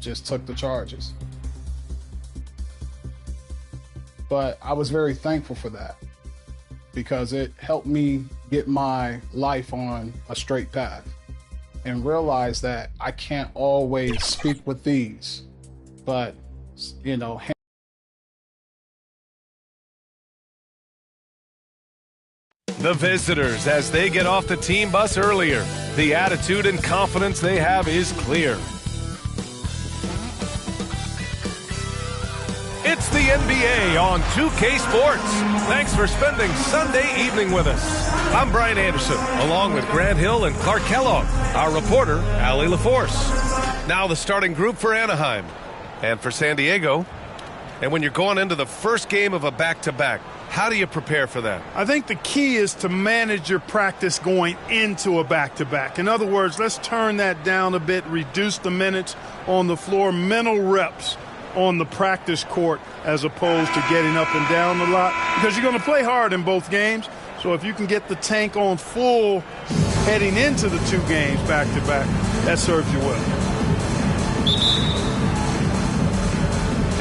just took the charges. But I was very thankful for that because it helped me get my life on a straight path and realize that I can't always speak with these, but, you know, the visitors, as they get off the team bus earlier, the attitude and confidence they have is clear. It's the NBA on 2K Sports. Thanks for spending Sunday evening with us. I'm Brian Anderson, along with Grant Hill and Clark Kellogg, our reporter, Allie LaForce. Now the starting group for Anaheim and for San Diego. And when you're going into the first game of a back-to-back, how do you prepare for that? I think the key is to manage your practice going into a back-to-back. In other words, let's turn that down a bit, reduce the minutes on the floor, mental reps on the practice court as opposed to getting up and down a lot, because you're going to play hard in both games. So if you can get the tank on full heading into the two games back-to-back, that serves you well.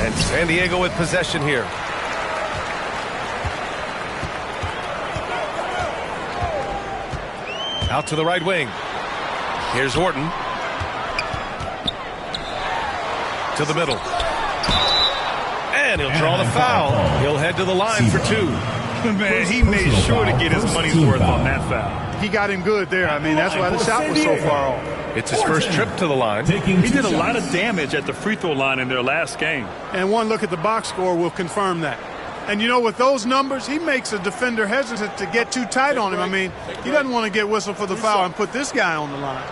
And San Diego with possession here. Out to the right wing. Here's Horton. To the middle. And he'll draw the foul. He'll head to the line for two. Man, he made sure to get his money's worth on that foul. He got him good there. I mean, that's why the shot was so far off. It's his first trip to the line. He did a lot of damage at the free throw line in their last game. And one look at the box score will confirm that. And, you know, with those numbers, he makes a defender hesitant to get too tight on him. I mean, he doesn't want to get whistled for the foul and put this guy on the line.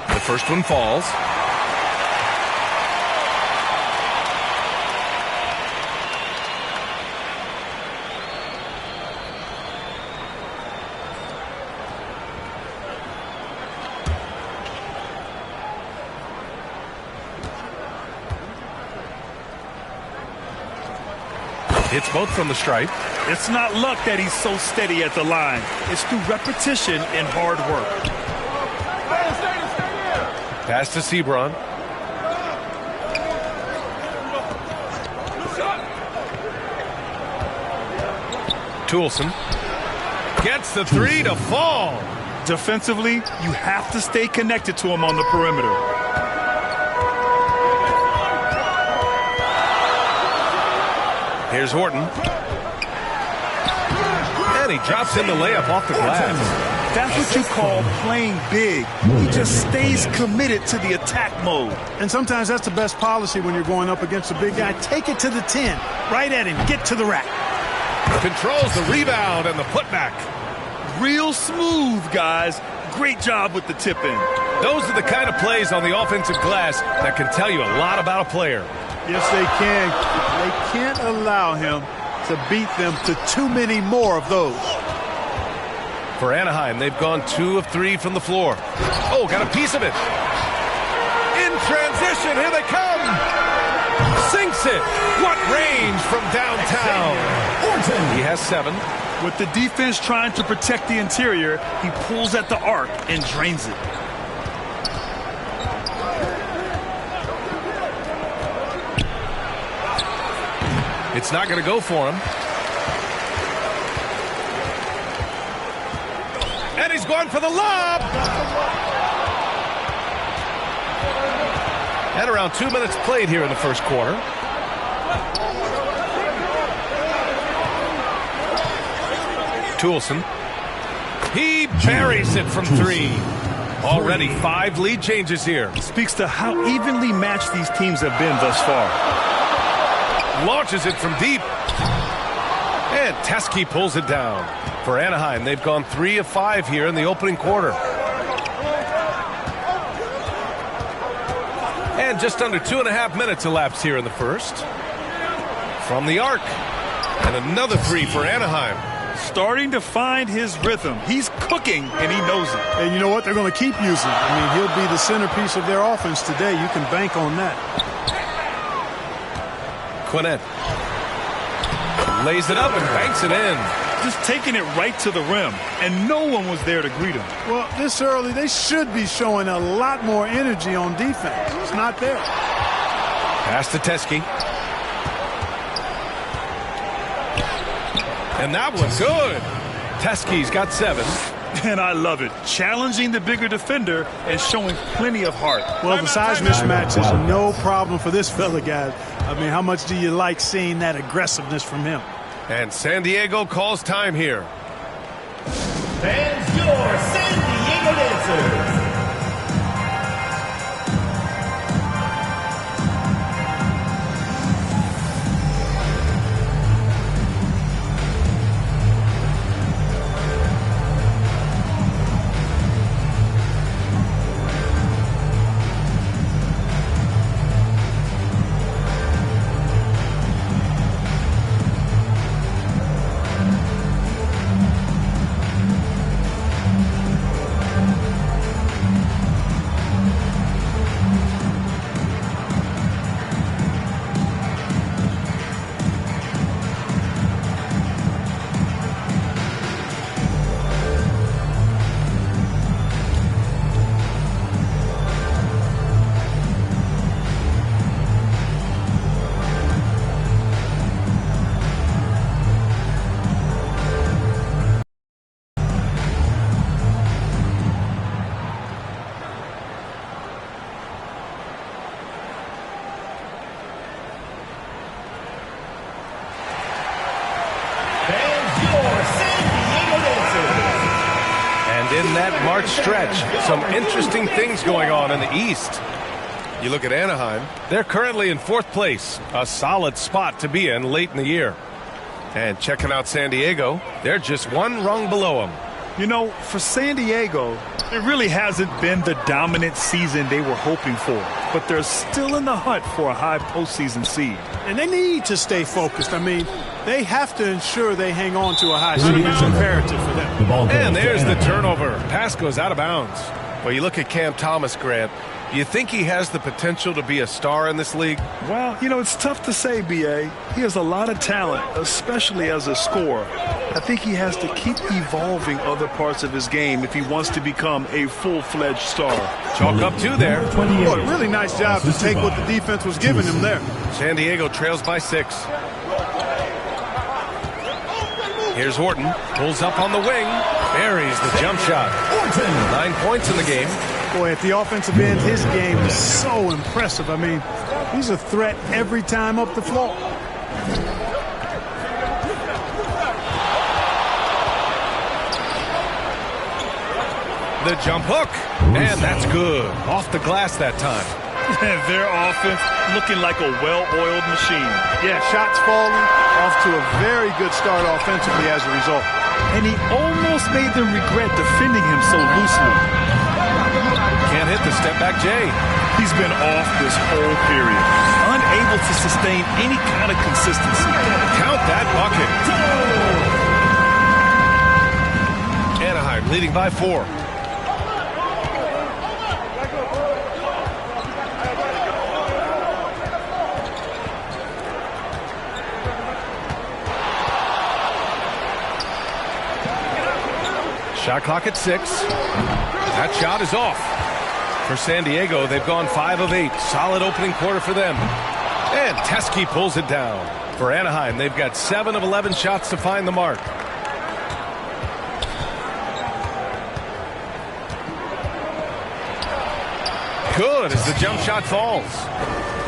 The first one falls. Hits both from the stripe. It's not luck that he's so steady at the line. It's through repetition and hard work. Pass to Sebron. Toulson gets the three to fall. Defensively, you have to stay connected to him on the perimeter. Here's Horton. And he drops in the layup off the glass. That's what you call playing big. He just stays committed to the attack mode. And sometimes that's the best policy when you're going up against a big guy. Take it to the 10. Right at him. Get to the rack. Controls the rebound and the putback. Real smooth, guys. Great job with the tip-in. Those are the kind of plays on the offensive glass that can tell you a lot about a player. Yes, they can. They can't allow him to beat them to too many more of those. For Anaheim, they've gone 2 of 3 from the floor. Oh, got a piece of it. In transition, here they come. Sinks it. What range from downtown. He has 7. With the defense trying to protect the interior, he pulls at the arc and drains it. It's not going to go for him. And he's going for the lob. And around 2 minutes played here in the first quarter. Toulson. He buries it from 3. Already 5 lead changes here. Speaks to how evenly matched these teams have been thus far. Launches it from deep. And Teske pulls it down. For Anaheim, they've gone 3 of 5 here in the opening quarter. And just under 2.5 minutes elapsed here in the first. From the arc. And another 3 for Anaheim. Starting to find his rhythm. He's cooking, and he knows it. And you know what? They're going to keep using. I mean, he'll be the centerpiece of their offense today. You can bank on that. Quinnett lays it up and banks it in. just taking it right to the rim, and no one was there to greet him. Well, this early, they should be showing a lot more energy on defense. It's not there. Pass to Teske. And that was good. Teske's got 7. And I love it. Challenging the bigger defender and showing plenty of heart. Well, the size mismatch is no problem for this fella, guys. I mean, how much do you like seeing that aggressiveness from him? And San Diego calls time here. Fans, your San Diego dancers. In that March stretch, some interesting things going on in the East. You look at Anaheim, they're currently in 4th place, a solid spot to be in late in the year. And checking out San Diego, they're just one rung below them. You know, for San Diego, it really hasn't been the dominant season they were hoping for, but they're still in the hunt for a high postseason seed. And they need to stay focused. I mean, they have to ensure they hang on to a high seed. It's imperative for them. And there's the turnover. Pass goes out of bounds. Well, you look at Cam Thomas, Grant. You think he has the potential to be a star in this league? Well, you know, it's tough to say, B.A. He has a lot of talent, especially as a scorer. I think he has to keep evolving other parts of his game if he wants to become a full-fledged star. Chalk up 2 there. Boy, really nice job to take what the defense was giving him there. San Diego trails by 6. Here's Horton. Pulls up on the wing. Buries the jump shot. 9 points in the game. Boy, at the offensive end, his game is so impressive. I mean, he's a threat every time up the floor. The jump hook. And that's good. Off the glass that time. Their offense looking like a well-oiled machine. Yeah, shots falling, off to a very good start offensively as a result. And he almost made them regret defending him so loosely. Can't hit the step-back J. He's been off this whole period, unable to sustain any kind of consistency. Count that bucket. Anaheim leading by 4. Shot clock at 6. That shot is off. For San Diego, they've gone 5 of 8. Solid opening quarter for them. And Teske pulls it down. For Anaheim, they've got 7 of 11 shots to find the mark. Good as the jump shot falls.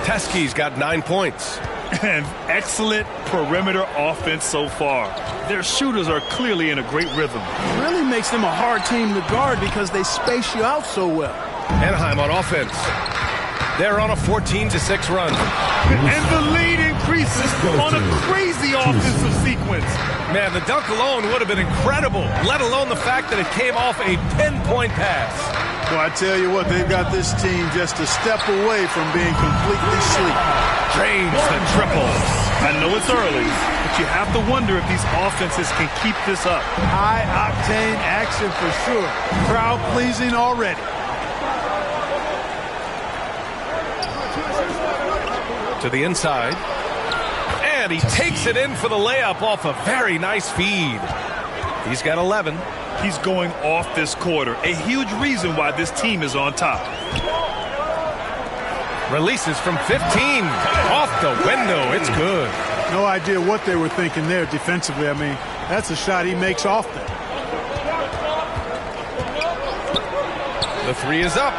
Teske's got 9 points. And excellent perimeter offense so far. Their shooters are clearly in a great rhythm. It really makes them a hard team to guard because they space you out so well. Anaheim on offense. They're on a 14-6 run. And the lead increases on a crazy offensive sequence. Man, the dunk alone would have been incredible, let alone the fact that it came off a 10-point pass. Well, I tell you what, they've got this team just a step away from being completely sleep. Drains the triple. I know it's early, but you have to wonder if these offenses can keep this up. High-octane action for sure. Crowd-pleasing already. To the inside. And he takes it in for the layup off a very nice feed. He's got 11. He's going off this quarter. A huge reason why this team is on top. Releases from 15. Off the window. It's good. No idea what they were thinking there defensively. I mean, that's a shot he makes often. The three is up.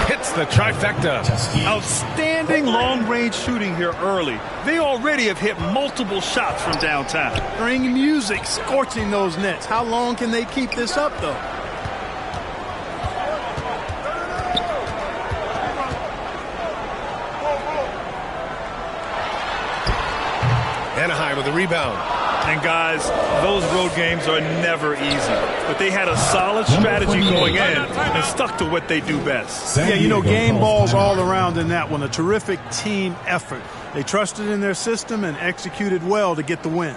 Hits the trifecta. Outstanding long-range shooting here early. They already have hit multiple shots from downtown. Bring music, scorching those nets. How long can they keep this up, though? Anaheim with the rebound. And guys, those road games are never easy. But they had a solid strategy going in and stuck to what they do best. Yeah, you know, game balls all around in that one. A terrific team effort. They trusted in their system and executed well to get the win.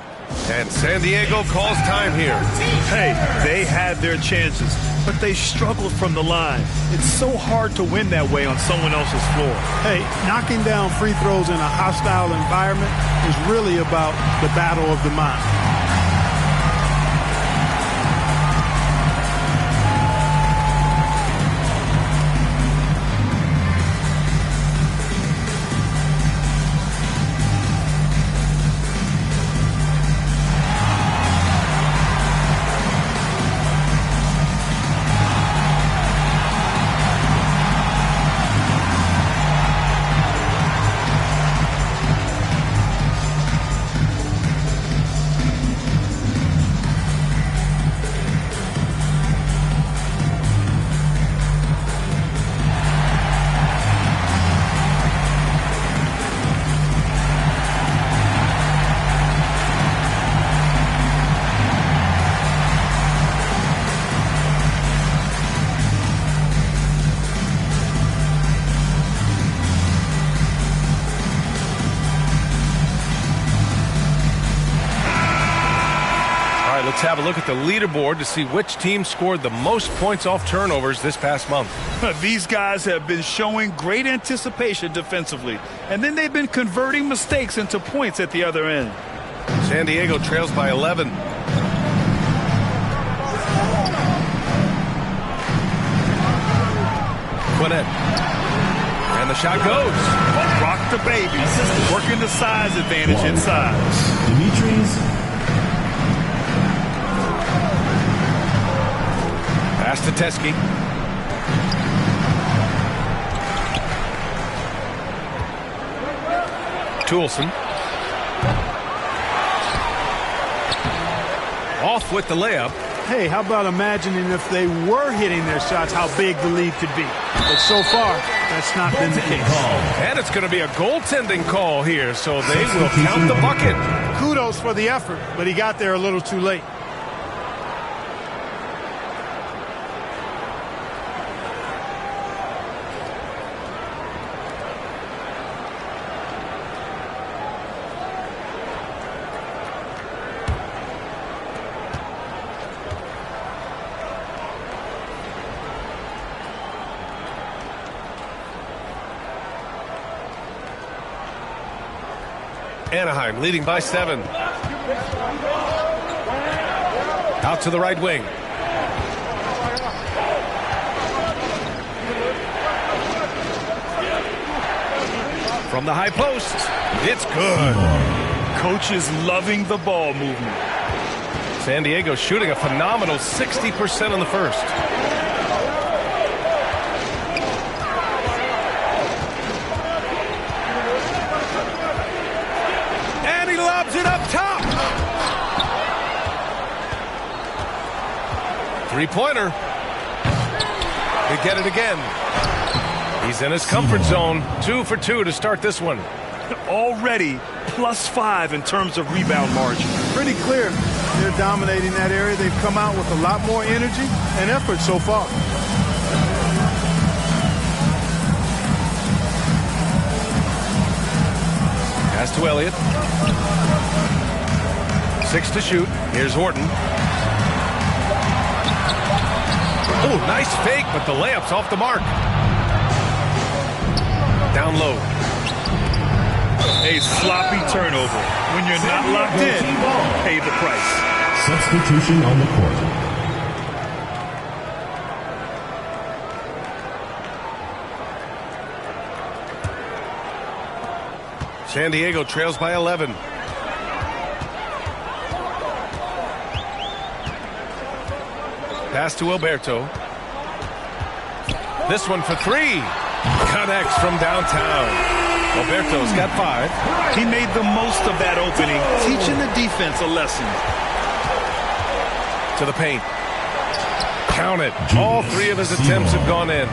And San Diego calls time here. Hey, they had their chances, but they struggled from the line. It's so hard to win that way on someone else's floor. Hey, knocking down free throws in a hostile environment is really about the battle of the mind. Let's have a look at the leaderboard to see which team scored the most points off turnovers this past month. These guys have been showing great anticipation defensively, and then they've been converting mistakes into points at the other end. San Diego trails by 11. Quinnett. And the shot goes. Rock the baby. Working the size advantage inside. Demetrius. Pass to Teskey. Toulson. Off with the layup. Hey, how about imagining if they were hitting their shots, how big the lead could be. But so far, that's not been the case. And it's going to be a goaltending call here, so they will count the bucket. Kudos for the effort, but he got there a little too late. Anaheim leading by 7. Out to the right wing. From the high post. It's good. Coach is loving the ball movement. San Diego shooting a phenomenal 60% in the first. It up top. Three-pointer. They get it again. He's in his comfort zone. 2 for 2 to start this one. Already +5 in terms of rebound margin. Pretty clear they're dominating that area. They've come out with a lot more energy and effort so far. Pass to Elliott. 6 to shoot. Here's Horton. Oh, nice fake, but the layup's off the mark. Down low. A sloppy turnover. When you're not locked in, pay the price. substitution on the court. San Diego trails by 11. Pass to Alberto. This one for three. Connects from downtown. Alberto's got 5. He made the most of that opening, teaching the defense a lesson. To the paint. Count it. All 3 of his attempts have gone in.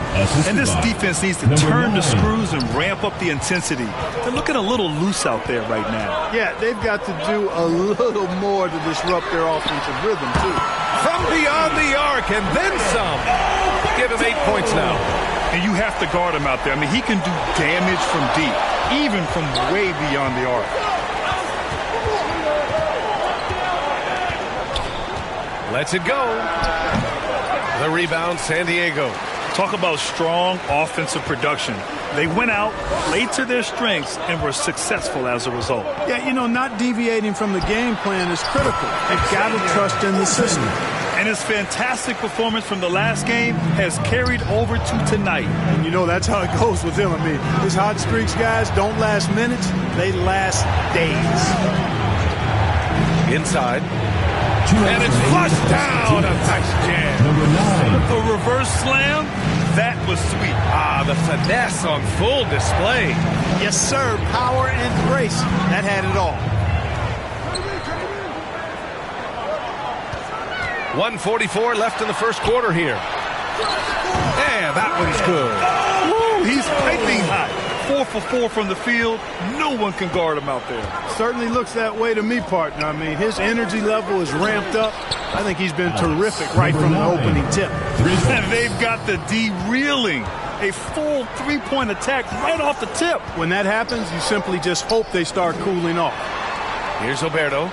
And this defense needs to turn the screws and ramp up the intensity. They're looking a little loose out there right now. Yeah, they've got to do a little more to disrupt their offensive rhythm, too. From beyond the arc and then some. Give him 8 points now. And you have to guard him out there. I mean, he can do damage from deep, even from way beyond the arc. Lets it go. The rebound, San Diego. Talk about strong offensive production. They went out, played to their strengths, and were successful as a result. Yeah, you know, not deviating from the game plan is critical. They've got to trust in the system. And his fantastic performance from the last game has carried over to tonight. And you know, that's how it goes with him. I mean, his hot streaks, guys, don't last minutes. They last days. Inside. And it's flushed down. A nice jam. The reverse slam, that was sweet. Ah, the finesse on full display. Yes, sir. Power and grace. That had it all. 1:44 left in the first quarter here. And that one's good. Woo, he's piping hot. 4 for 4 from the field. No one can guard him out there. Certainly looks that way to me, partner. I mean, his energy level is ramped up. I think he's been terrific right from the opening tip. And they've got the D reeling. A full 3-point attack right off the tip. When that happens, you simply just hope they start cooling off. Here's Alberto.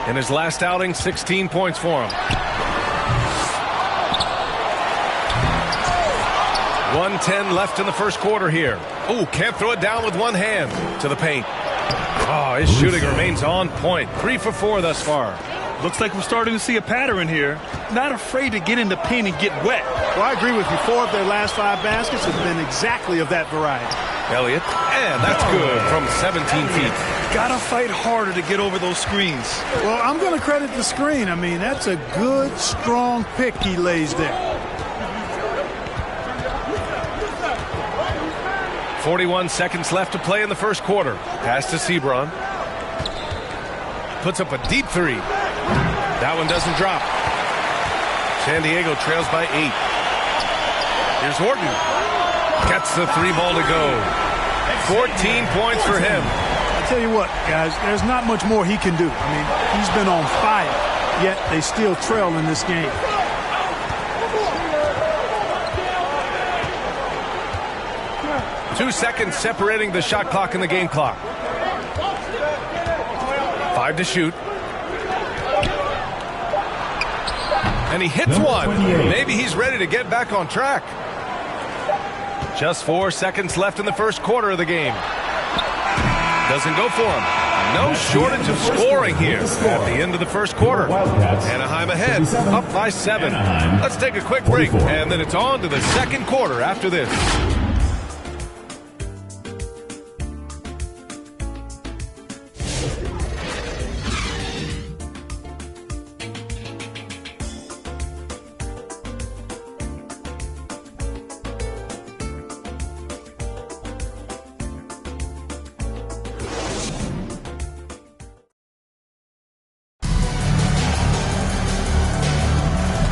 In his last outing, 16 points for him. 1:10 left in the first quarter here. Oh, can't throw it down with one hand. To the paint. Oh, his shooting remains on point. 3 for 4 thus far. Looks like we're starting to see a pattern here. Not afraid to get in the paint and get wet. Well, I agree with you. 4 of their last 5 baskets have been exactly of that variety. Elliott, and that's good from 17 feet. Gotta fight harder to get over those screens. Well, I'm going to credit the screen. I mean, that's a good, strong pick he lays there. 41 seconds left to play in the first quarter. Pass to Sebron. Puts up a deep 3. That one doesn't drop. San Diego trails by 8. Here's Horton. Gets the 3 ball to go. 14 points for him. I tell you what, guys, there's not much more he can do. I mean, he's been on fire, yet they still trail in this game. Two seconds separating the shot clock and the game clock. 5 to shoot. And he hits one. Maybe he's ready to get back on track. Just 4 seconds left in the first quarter of the game. Doesn't go for him. No shortage of scoring here at the end of the first quarter. Anaheim ahead, up by 7. Let's take a quick break, and then it's on to the second quarter after this.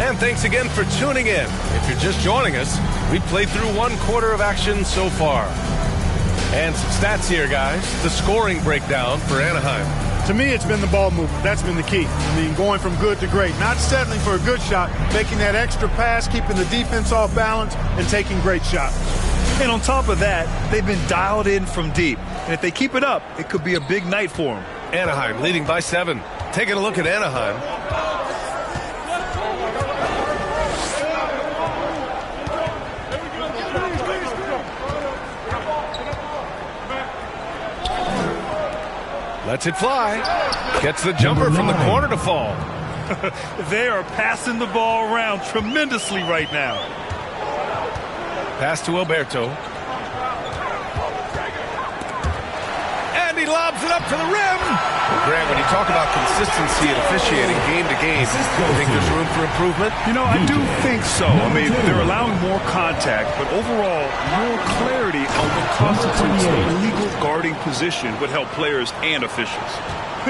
And thanks again for tuning in. If you're just joining us, we've played through 1 quarter of action so far. And some stats here, guys. The scoring breakdown for Anaheim. To me, it's been the ball movement. That's been the key. I mean, going from good to great. Not settling for a good shot, making that extra pass, keeping the defense off balance, and taking great shots. And on top of that, they've been dialed in from deep. And if they keep it up, it could be a big night for them. Anaheim leading by 7. Taking a look at Anaheim. Lets it fly. Gets the jumper from the corner to fall. They are passing the ball around tremendously right now. Pass to Alberto. And he lobs it up to the rim. Grant, when you talk about consistency and officiating game to game, do you think there's room for improvement? You know, I do think so. I mean, they're allowing more contact, but overall, more clarity on what constitutes a legal guarding position would help players and officials.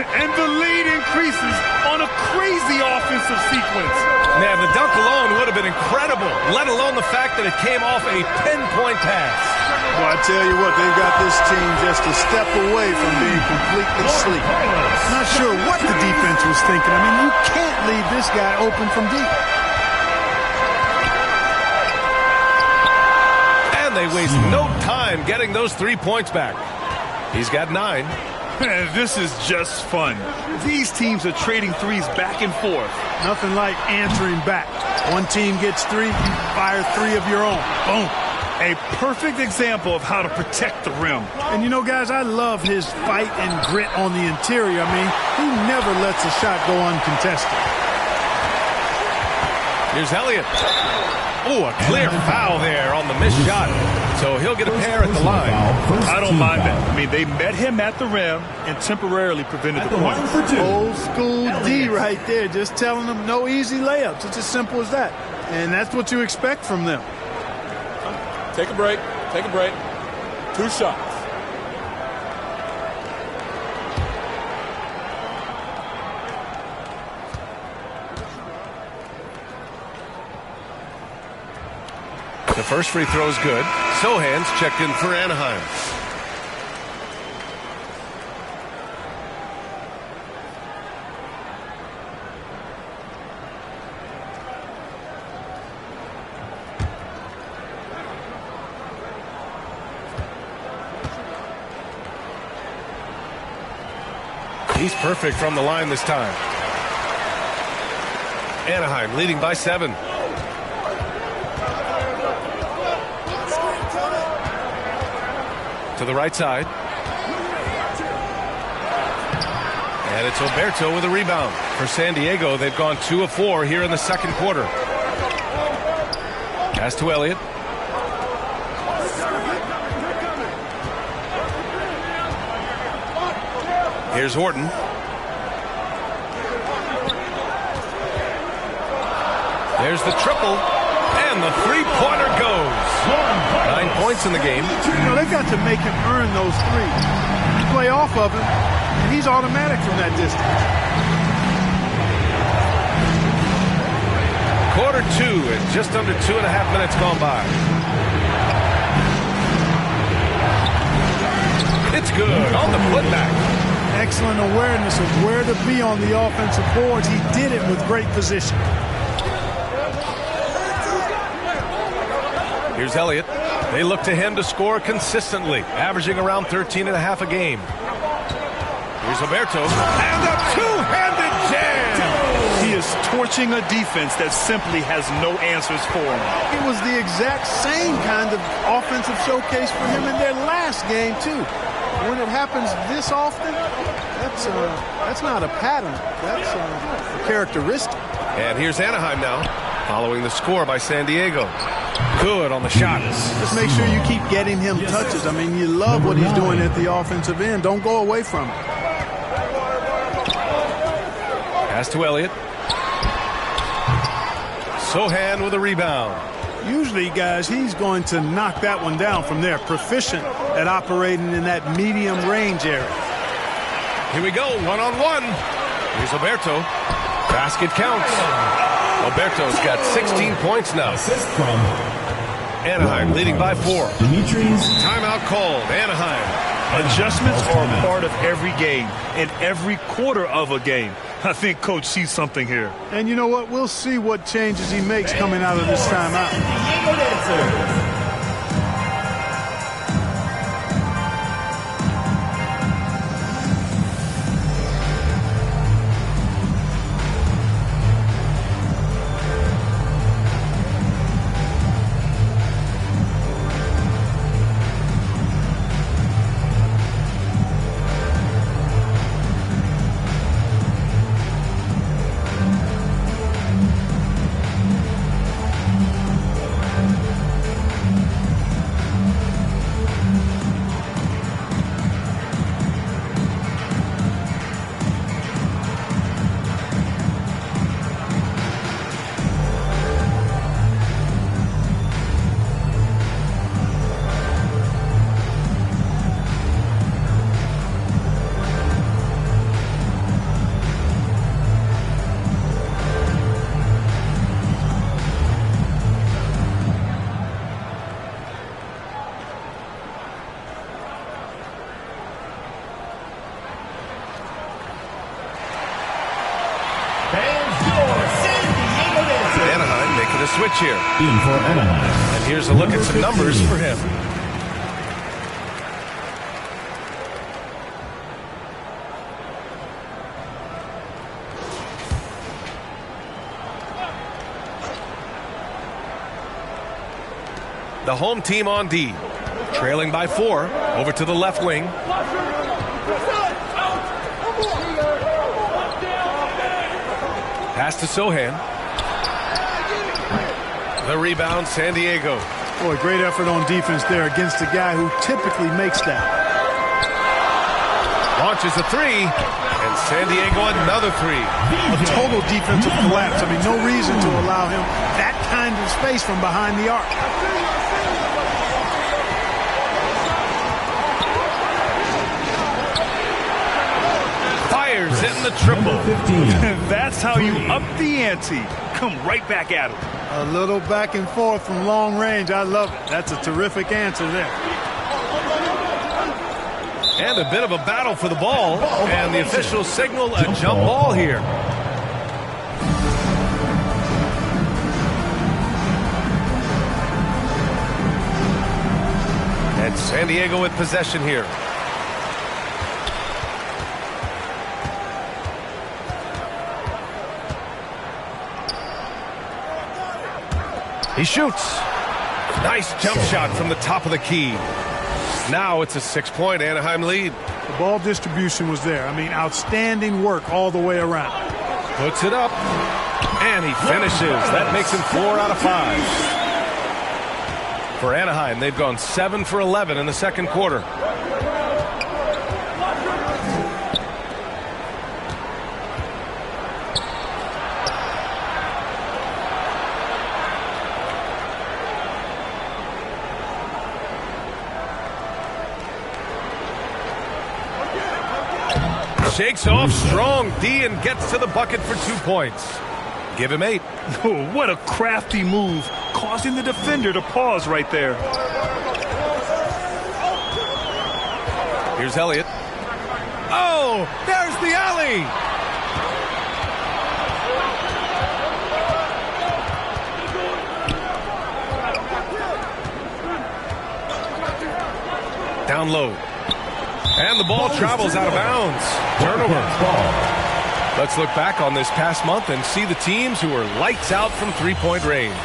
And the lead increases on a crazy offensive sequence. Man, the dunk alone would have been incredible, let alone the fact that it came off a pinpoint pass. Well, I tell you what, they've got this team just a step away from being completely asleep. Not sure what the defense was thinking. I mean, you can't leave this guy open from deep. And they waste no time getting those 3 points back. He's got 9. This is just fun. These teams are trading threes back and forth. Nothing like answering back. One team gets 3, you fire 3 of your own. Boom. A perfect example of how to protect the rim. And you know, guys, I love his fight and grit on the interior. I mean, he never lets a shot go uncontested. Here's Elliott. Oh, a clear foul there on the missed shot. So he'll get a pair at the line. I don't mind that. I mean, they met him at the rim and temporarily prevented the point. Old school D right there, just telling them no easy layups. It's as simple as that. And that's what you expect from them. Take a break. Take a break. 2 shots. The first free throw is good. Sohan's checked in for Anaheim. He's perfect from the line this time. Anaheim leading by 7. To the right side. And it's Alberto with a rebound. For San Diego, they've gone 2 of 4 here in the second quarter. Pass to Elliott. Here's Horton. There's the triple. And the three-pointer goes. 9 points in the game. You know, they've got to make him earn those 3s. You play off of him, and he's automatic from that distance. Quarter 2 and just under 2.5 minutes gone by. It's good on the putback. Excellent awareness of where to be on the offensive boards. He did it with great position. Here's Elliott. They look to him to score consistently, averaging around 13.5 a game. Here's Alberto. And a two-handed jam! He is torching a defense that simply has no answers for him. It was the exact same kind of offensive showcase for him in their last game, too. When it happens this often, that's not a pattern. That's a characteristic. And here's Anaheim now, following the score by San Diego. Good on the shot. Just make sure you keep getting him touches. I mean, you love what he's doing at the offensive end. Don't go away from it. Pass to Elliott. Sohan with a rebound. Usually, guys, he's going to knock that one down from there. Proficient at operating in that medium range area. Here we go, one-on-one. Here's Alberto. Basket counts. Alberto's got 16 points now. Anaheim leading by 4. Timeout called. Anaheim. Adjustments are a part of every game and every quarter of a game. I think Coach sees something here. And you know what? We'll see what changes he makes coming out of this timeout. Diego Dancers. making a switch here. In for Anaheim. And here's a look at some numbers for him. The home team on D, trailing by 4, over to the left wing. Pass to Sohan. The rebound, San Diego. Boy, great effort on defense there against a guy who typically makes that. Launches a 3, and San Diego another 3. A total defensive collapse. I mean, no reason to allow him that kind of space from behind the arc. Fires in the triple. That's how you up the ante. Come right back at him. A little back and forth from long range. I love it. That's a terrific answer there. And a bit of a battle for the ball. And the officials signal a jump ball here. And San Diego with possession here. He shoots. Nice jump shot from the top of the key. Now it's a 6-point Anaheim lead. The ball distribution was there. I mean, outstanding work all the way around. Puts it up. And he finishes. That makes him 4 out of 5. For Anaheim, they've gone 7 for 11 in the second quarter. Shakes off strong D and gets to the bucket for 2 points. Give him 8. Oh, what a crafty move, causing the defender to pause right there. Here's Elliott. Oh, there's the alley. Down low. And the ball travels out of bounds. Turnover. Let's look back on this past month and see the teams who are lights out from three-point range.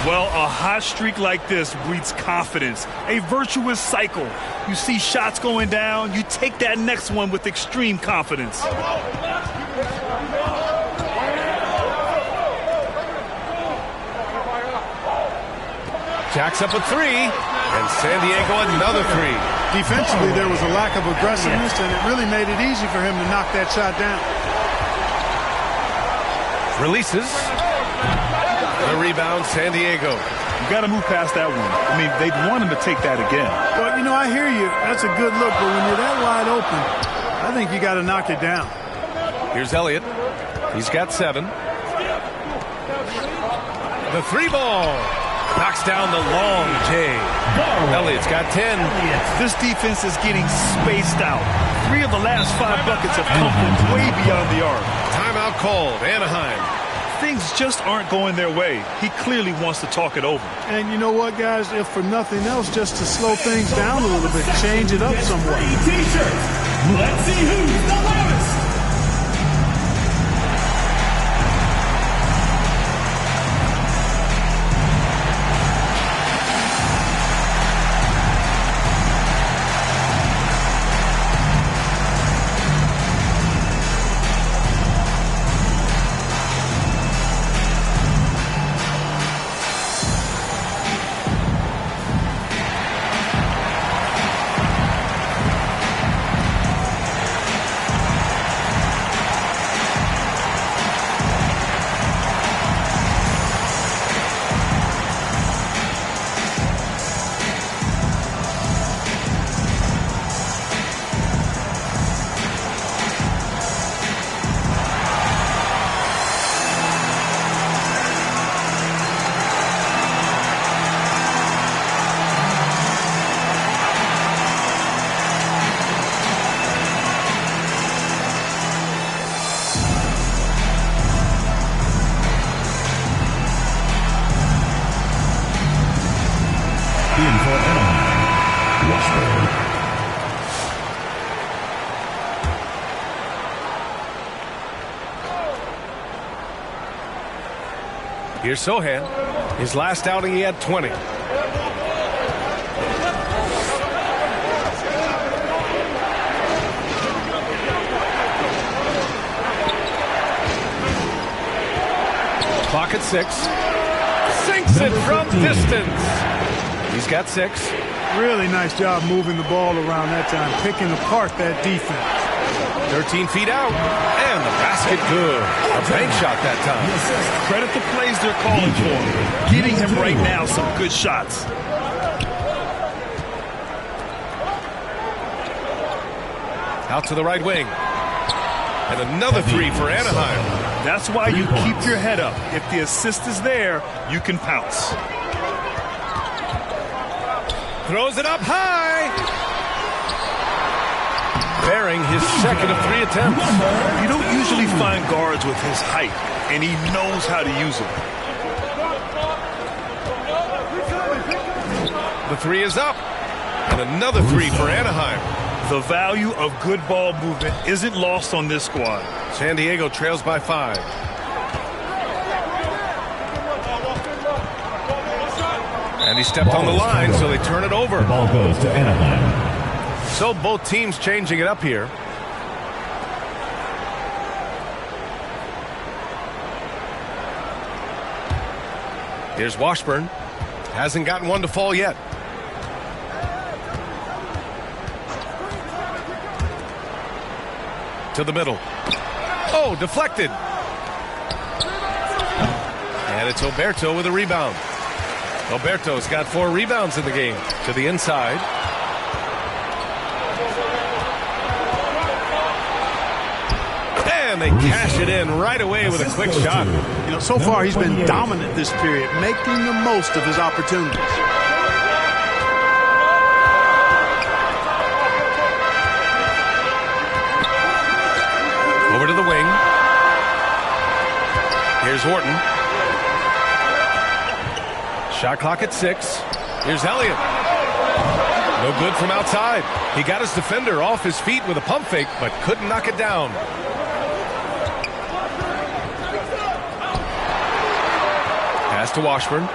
Well, a hot streak like this breeds confidence, a virtuous cycle. You see shots going down, you take that next one with extreme confidence. Jacks up a 3, and San Diego another 3. Defensively, there was a lack of aggressiveness, and it really made it easy for him to knock that shot down. Releases. The rebound, San Diego. You got to move past that one. I mean, they'd want him to take that again. Well, you know, I hear you. That's a good look, but when you're that wide open, I think you got to knock it down. Here's Elliott. He's got 7. The 3 ball. Knocks down the long J. Elliott's got 10. This defense is getting spaced out. 3 of the last 5 buckets have come from way beyond the arc. Timeout called. Anaheim. Things just aren't going their way. He clearly wants to talk it over. And you know what, guys? If for nothing else, just to slow things down a little bit, change it up somewhat. Let's see who's the loudest. Washburn. Here's Sohan. His last outing, he had 20. Clock at 6. Sinks it from distance. He's got 6. Really nice job moving the ball around that time, picking apart that defense. 13 feet out, and the basket good. A bank shot that time. Credit the plays they're calling for. Getting him right now some good shots. Out to the right wing. And another 3 for Anaheim. That's why you keep your head up. If the assist is there, you can pounce. Throws it up high. Bearing his second of 3 attempts. You don't usually find guards with his height, and he knows how to use it. The 3 is up. And another 3 for Anaheim. The value of good ball movement isn't lost on this squad. San Diego trails by 5. And he stepped on the line, so they turn it over. The ball goes to Anaheim. So both teams changing it up here. Here's Washburn. Hasn't gotten one to fall yet. To the middle. Oh, deflected. And it's Oberto with a rebound. Oberto's got 4 rebounds in the game. To the inside. And they cash it in right away with a quick shot. You know, so far he's been dominant this period, making the most of his opportunities. Over to the wing. Here's Horton. Shot clock at 6. Here's Elliott. No good from outside. He got his defender off his feet with a pump fake, but couldn't knock it down. Pass to Washburn.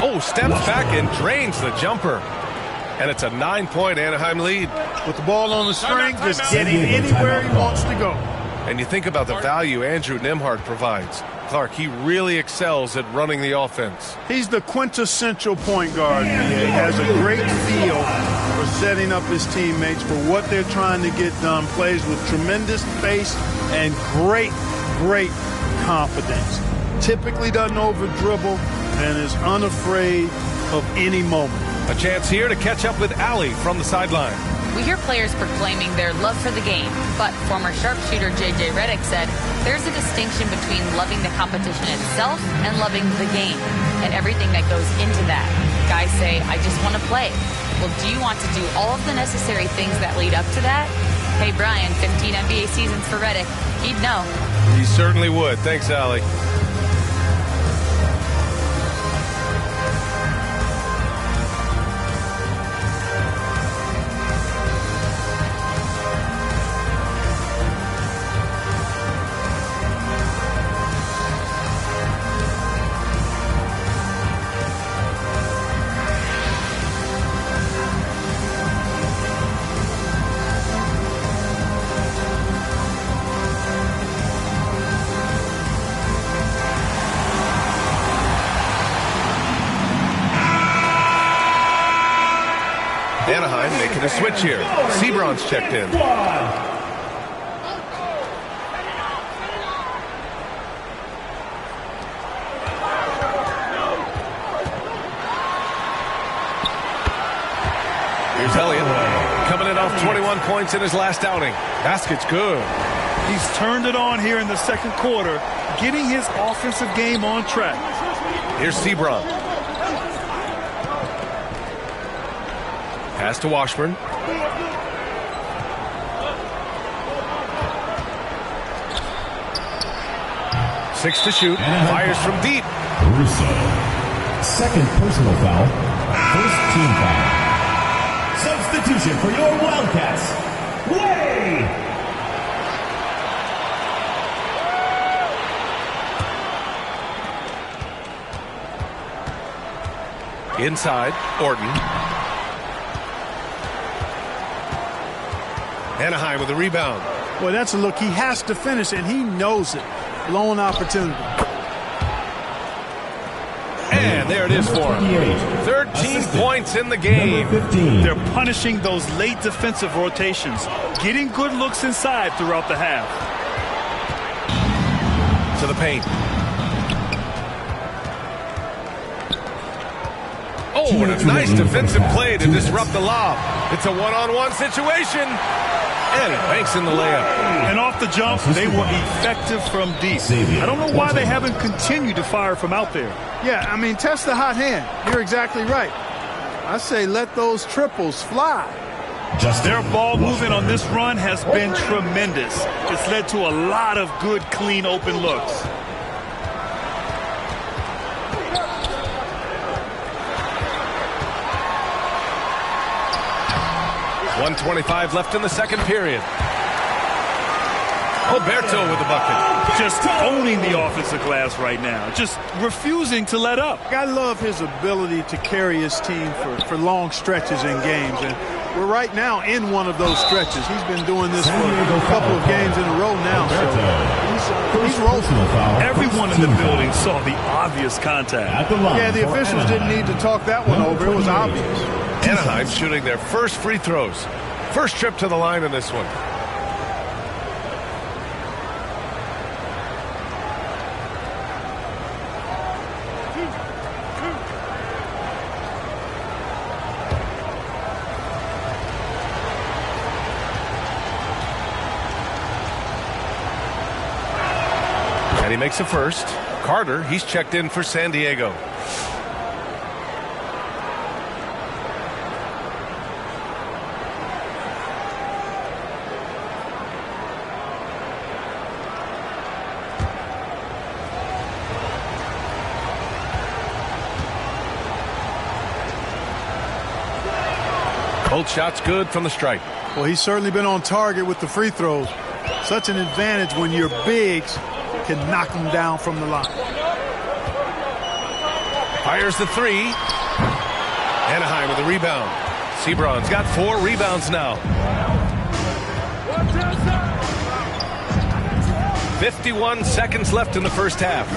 Oh, steps back and drains the jumper. And it's a 9-point Anaheim lead. With the ball on the string, just getting anywhere he wants to go. And you think about the value Andrew Nembhard provides. Clark, he really excels at running the offense. He's the quintessential point guard. He has a great feel for setting up his teammates for what they're trying to get done. Plays with tremendous pace and great confidence. Typically doesn't over-dribble and is unafraid of any moment. A chance here to catch up with Allie from the sideline. We hear players proclaiming their love for the game, but former sharpshooter J.J. Redick said there's a distinction between loving the competition itself and loving the game and everything that goes into that. Guys say, I just want to play. Well, do you want to do all of the necessary things that lead up to that? Hey, Brian, 15 NBA seasons for Redick. He'd know. He certainly would. Thanks, Allie. Anaheim making a switch here. Sebron's checked in. Here's Elliott coming in off 21 points in his last outing. Basket's good. He's turned it on here in the second quarter, getting his offensive game on track. Here's Sebron. Pass to Washburn. Six to shoot. Fires from deep. Russo. Second personal foul. First team foul. Substitution for your Wildcats. Way! Inside, Orton. Anaheim with the rebound. Boy, that's a look he has to finish, and he knows it. Blown opportunity. And there it is for him. 13 points in the game. They're punishing those late defensive rotations, getting good looks inside throughout the half. To the paint. Oh, and a nice defensive play to disrupt the lob. It's a one-on-one situation. And it banks in the layup. And off the jump, they were effective from deep. I don't know why they haven't continued to fire from out there. Yeah, I mean, test the hot hand. You're exactly right. I say let those triples fly. Their ball movement on this run has been tremendous. It's led to a lot of good, clean, open looks. .125 left in the second period. Alberto with the bucket. Just owning the offensive glass right now. Just refusing to let up. I love his ability to carry his team for long stretches in games. And we're right now in one of those stretches. He's been doing this for a couple of games in a row now. So he's rolling. Everyone in the building saw the obvious contact. Yeah, the officials didn't need to talk that one over. It was obvious. Anaheim shooting their first free throws. First trip to the line in this one. And he makes a first. Carter, he's checked in for San Diego. Both shots good from the stripe. Well, he's certainly been on target with the free throws. Such an advantage when your bigs can knock them down from the line. Fires the three. Anaheim with the rebound. Sebron's got 4 rebounds now. 51 seconds left in the first half.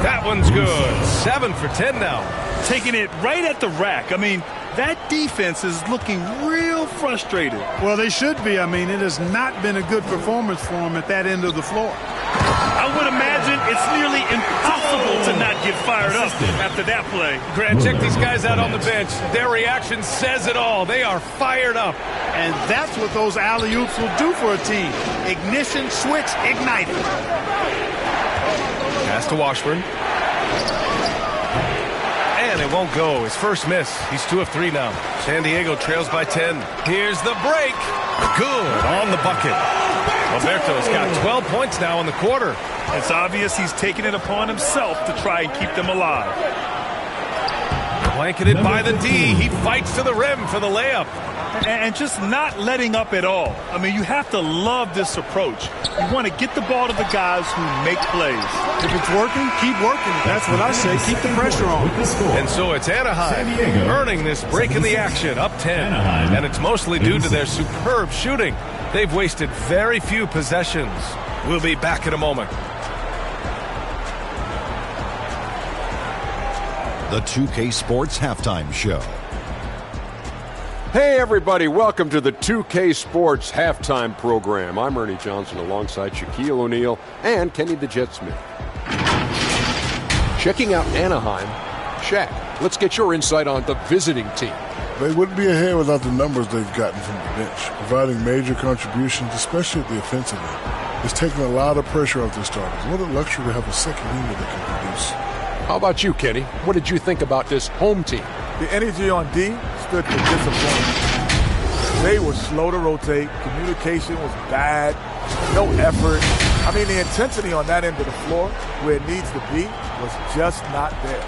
That one's good. 7 for 10 now. Taking it right at the rack. I mean, that defense is looking real frustrated. Well, they should be. I mean, it has not been a good performance for them at that end of the floor. I would imagine it's nearly impossible to not get fired up after that play. Grant, check these guys out on the bench. Their reaction says it all. They are fired up. And that's what those alley-oops will do for a team. Ignition, switch, ignited. Pass to Washburn. And it won't go. His first miss. He's 2 of 3 now. San Diego trails by 10. Here's the break. Good on the bucket. Alberto's got 12 points now in the quarter. It's obvious he's taking it upon himself to try and keep them alive. Blanketed by the D. He fights to the rim for the layup. And just not letting up at all. I mean, you have to love this approach. You want to get the ball to the guys who make plays. If it's working, keep working. That's what I say. Keep the pressure on. And so it's Anaheim earning this break in the action, up 10. And it's mostly due to their superb shooting. They've wasted very few possessions. We'll be back in a moment. The 2K Sports Halftime Show. Hey everybody, welcome to the 2K Sports Halftime Program. I'm Ernie Johnson alongside Shaquille O'Neal and Kenny the Jet Smith. Checking out Anaheim, Shaq, let's get your insight on the visiting team. They wouldn't be ahead without the numbers they've gotten from the bench, providing major contributions, especially at the offensive end. It's taken a lot of pressure off their starters. What a luxury to have a second unit that can produce. How about you, Kenny? What did you think about this home team? The energy on D stood for disappointment. They were slow to rotate. Communication was bad. No effort. I mean, the intensity on that end of the floor, where it needs to be, was just not there.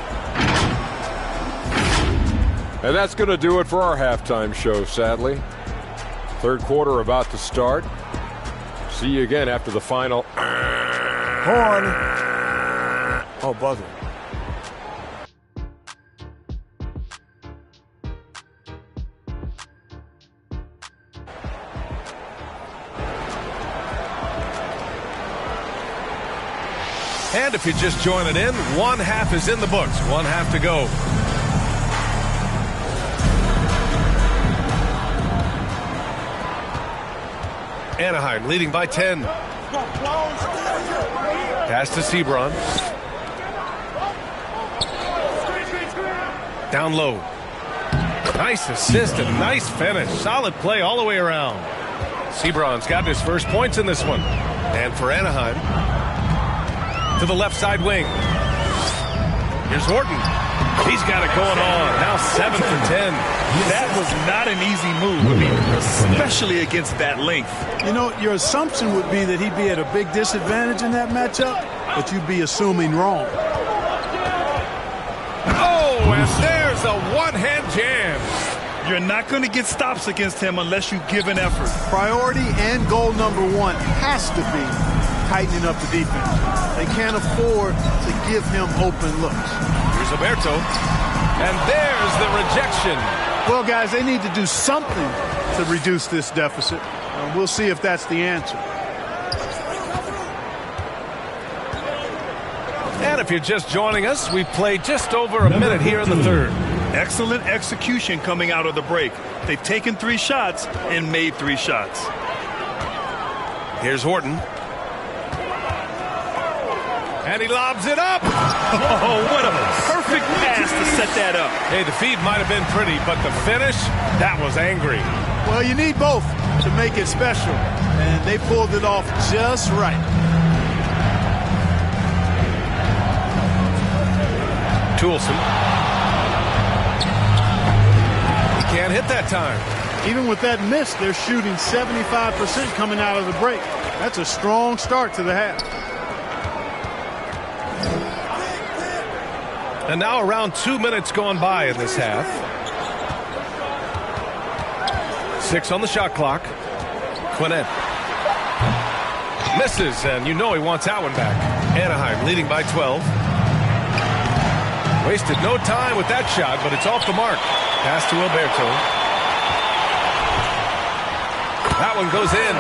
And that's going to do it for our halftime show, sadly. Third quarter about to start. See you again after the final. Horn. Oh, buzzer. And if you're just joining in, one half is in the books. One half to go. Anaheim leading by 10. Pass to Sebron. Down low. Nice assist and nice finish. Solid play all the way around. Sebron's got his first points in this one. And for Anaheim, to the left side wing. Here's Horton. He's got it going on. Now 7 for 10. That was not an easy move, I mean, especially against that length. You know, your assumption would be that he'd be at a big disadvantage in that matchup, but you'd be assuming wrong. Oh, and there's a one-hand jam. You're not going to get stops against him unless you give an effort. Priority and goal number one has to be tightening up the defense. They can't afford to give him open looks. Here's Alberto. And there's the rejection. Well, guys, they need to do something to reduce this deficit. We'll see if that's the answer. And if you're just joining us, we've played just over a minute here in the third. Excellent execution coming out of the break. They've taken 3 shots and made 3 shots. Here's Horton. And he lobs it up. Oh, what a perfect pass to set that up. Hey, the feed might have been pretty, but the finish, that was angry. Well, you need both to make it special, and they pulled it off just right. Toulson. He can't hit that time. Even with that miss, they're shooting 75% coming out of the break. That's a strong start to the half. And now around 2 minutes gone by in this half. 6 on the shot clock. Quinnett misses, and you know he wants that one back. Anaheim leading by 12. Wasted no time with that shot, but it's off the mark. Pass to Alberto. That one goes in.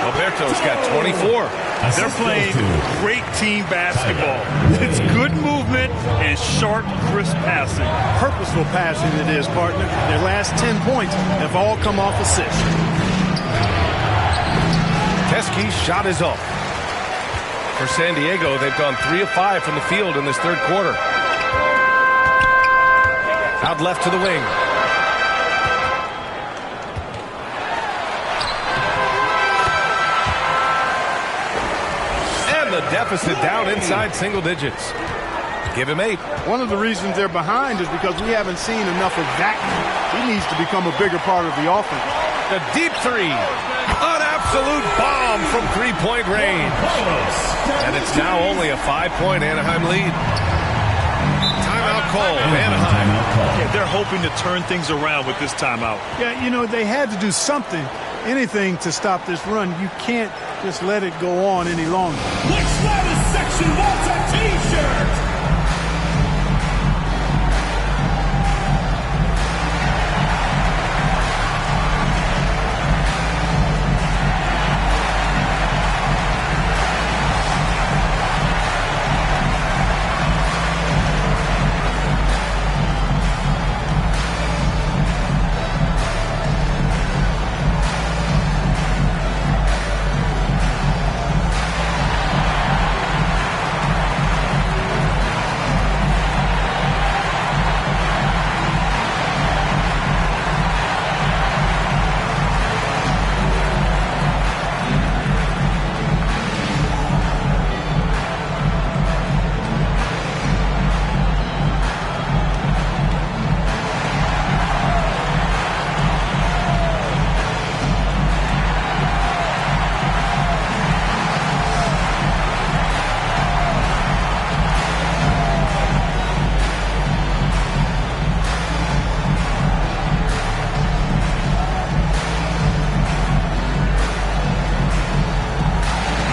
Alberto's got 24. They're playing great team basketball. It's good movement and sharp, crisp passing. Purposeful passing it is, partner. Their last 10 points have all come off assists. Teskey's shot is off. For San Diego, they've gone 3 of 5 from the field in this third quarter. Out left to the wing. The deficit down inside single digits. Give him 8. One of the reasons they're behind is because we haven't seen enough of that. He needs to become a bigger part of the offense. The deep 3. An absolute bomb from 3-point range. And it's now only a 5-point Anaheim lead. Timeout call. Anaheim. Yeah, they're hoping to turn things around with this timeout. Yeah, you know, they had to do something, anything to stop this run. You can't just let it go on any longer. Which latest section wants a t-shirt?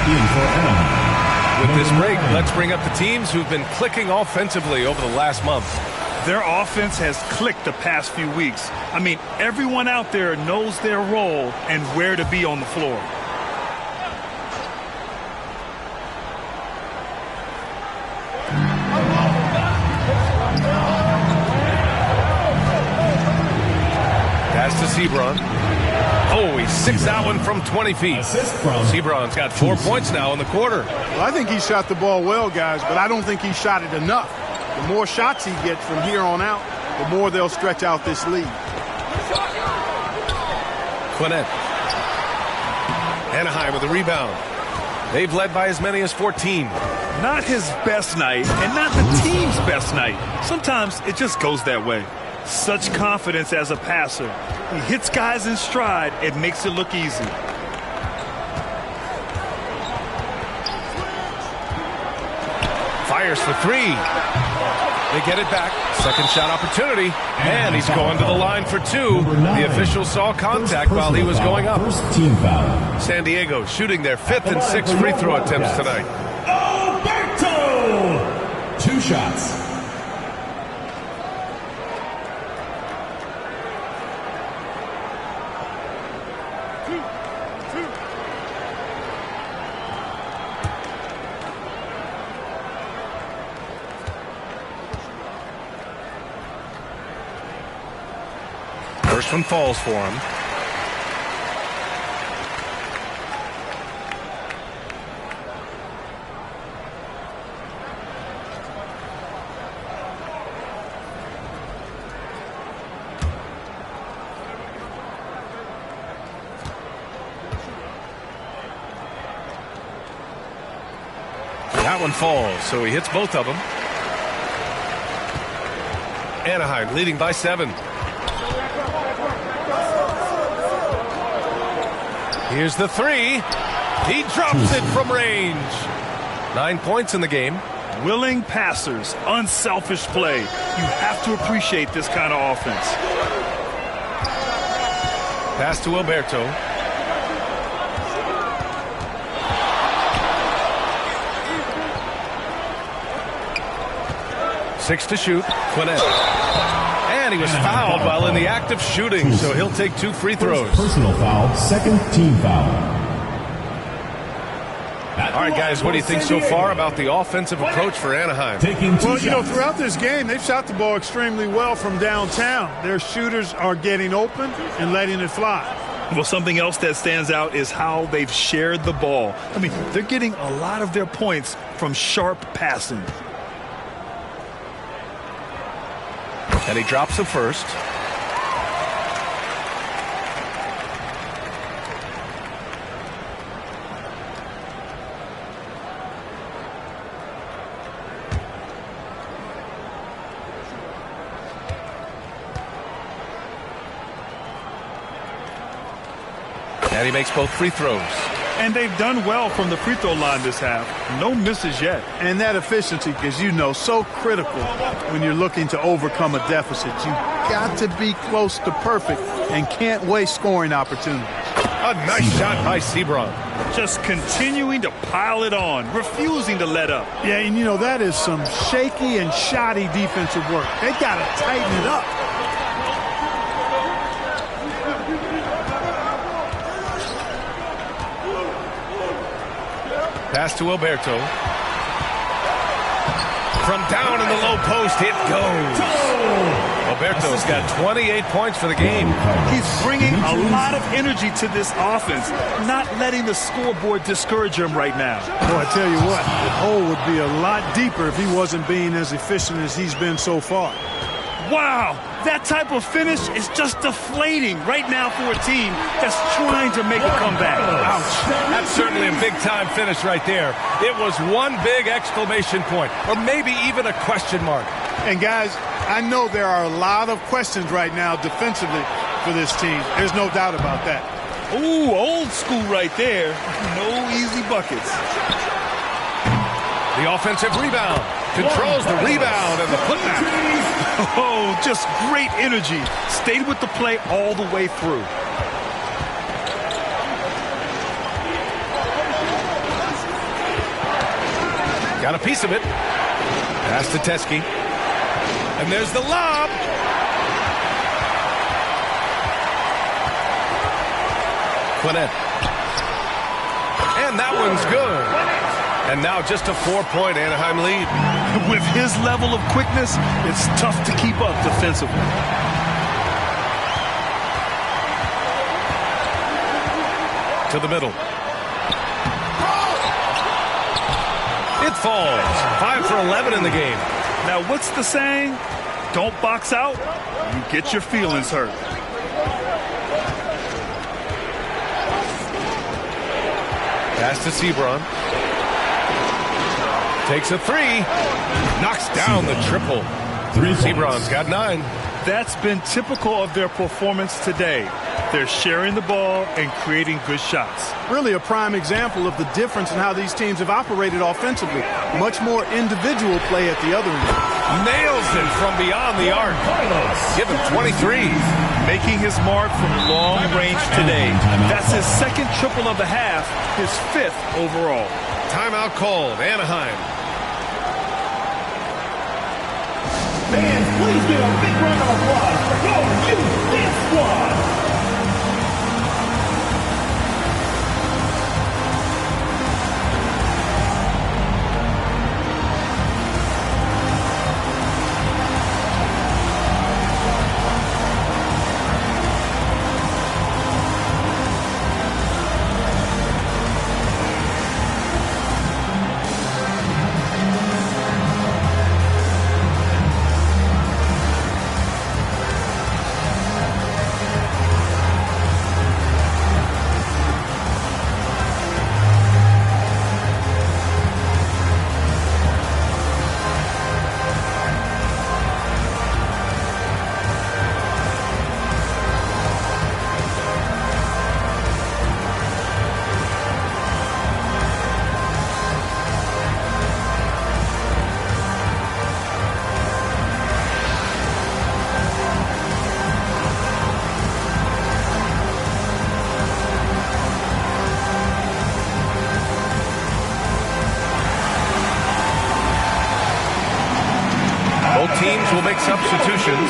in for Anaheim. With this break, let's bring up the teams who've been clicking offensively over the last month. Their offense has clicked the past few weeks. I mean, everyone out there knows their role and where to be on the floor. Pass to Sebron. Oh, he sticks that one from 20 feet. Sebron's got 4 points now in the quarter. Well, I think he shot the ball well, guys, but I don't think he shot it enough. The more shots he gets from here on out, the more they'll stretch out this lead. Quinnett. Anaheim with the rebound. They've led by as many as 14. Not his best night and not the team's best night. Sometimes it just goes that way. Such confidence as a passer. He hits guys in stride. It makes it look easy. Fires for three. They get it back. Second shot opportunity. And he's going to the line for two. The official saw contact while he was going up. First team foul. San Diego shooting their 5th and 6th free throw attempts tonight. Alberto! 2 shots. First one falls for him. That one falls, so he hits both of them. Anaheim leading by 7. Here's the three. He drops it from range. 9 points in the game. Willing passers, unselfish play. You have to appreciate this kind of offense. Pass to Alberto. Six to shoot. Quinnett. And he was fouled while in the act of shooting, so he'll take 2 free throws. Personal foul, second team foul. All right, guys, what do you think so far about the offensive approach for Anaheim? Well, you know, throughout this game, they've shot the ball extremely well from downtown. Their shooters are getting open and letting it fly. Well, something else that stands out is how they've shared the ball. I mean, they're getting a lot of their points from sharp passing. And he drops the first. And he makes both free throws. And they've done well from the free throw line this half. No misses yet. And that efficiency, as you know, so critical when you're looking to overcome a deficit. You've got to be close to perfect and can't waste scoring opportunities. A nice shot by Sebron. Just continuing to pile it on, refusing to let up. Yeah, and you know, that is some shaky and shoddy defensive work. They got to tighten it up. Pass to Alberto. From down in the low post, it goes. Alberto's got 28 points for the game. He's bringing a lot of energy to this offense, not letting the scoreboard discourage him right now. Boy, I tell you what, the hole would be a lot deeper if he wasn't being as efficient as he's been so far. Wow, that type of finish is just deflating right now for a team that's trying to make a comeback. Ouch. That's certainly a big-time finish right there. It was one big exclamation point, or maybe even a question mark. And, guys, I know there are a lot of questions right now defensively for this team. There's no doubt about that. Ooh, old school right there. No easy buckets. The offensive rebound. Controls the rebound and the putback. Oh, just great energy. Stayed with the play all the way through. got a piece of it. Pass to Teske. And there's the lob. Quinnett. And that one's good. And now just a 4-point Anaheim lead. With his level of quickness, it's tough to keep up defensively. To the middle. It falls. 5 for 11 in the game. Now, what's the saying? Don't box out. You get your feelings hurt. Pass to Sebron. Takes a 3. Knocks down the triple. Sebron's got 9. That's been typical of their performance today. They're sharing the ball and creating good shots. Really a prime example of the difference in how these teams have operated offensively. Much more individual play at the other end. Nails it from beyond the arc. Give him 23. Making his mark from long range today. That's his second triple of the half, his 5th overall. Timeout called. Anaheim. Fans, please give a big round of applause for your youth dance squad. Teams will make substitutions.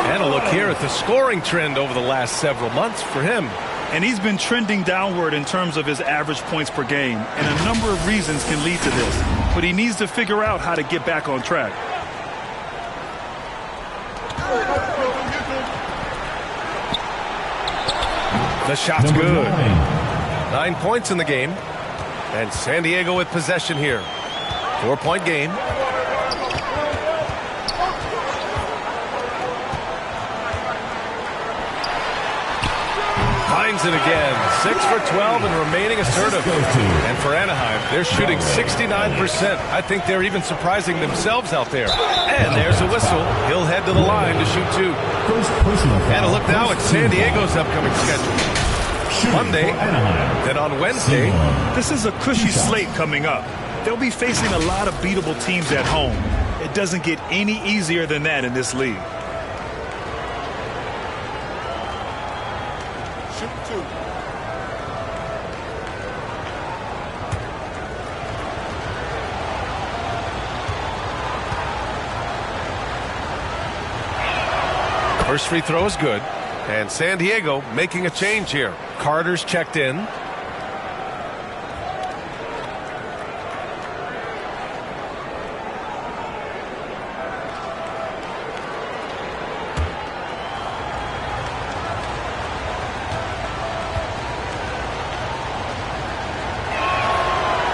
And a look here at the scoring trend over the last several months for him. And he's been trending downward in terms of his average points per game. And a number of reasons can lead to this. But he needs to figure out how to get back on track. The shot's good. 9 points in the game. And San Diego with possession here. 4-point game. Finds it again. 6 for 12 and remaining assertive. And for Anaheim, they're shooting 69%. I think they're even surprising themselves out there. And there's a whistle. He'll head to the line to shoot 2. And a look now at San Diego's upcoming schedule. Monday, then on Wednesday. This is a cushy slate coming up. They'll be facing a lot of beatable teams at home. It doesn't get any easier than that in this league. First free throw is good. And San Diego making a change here. Carter's checked in.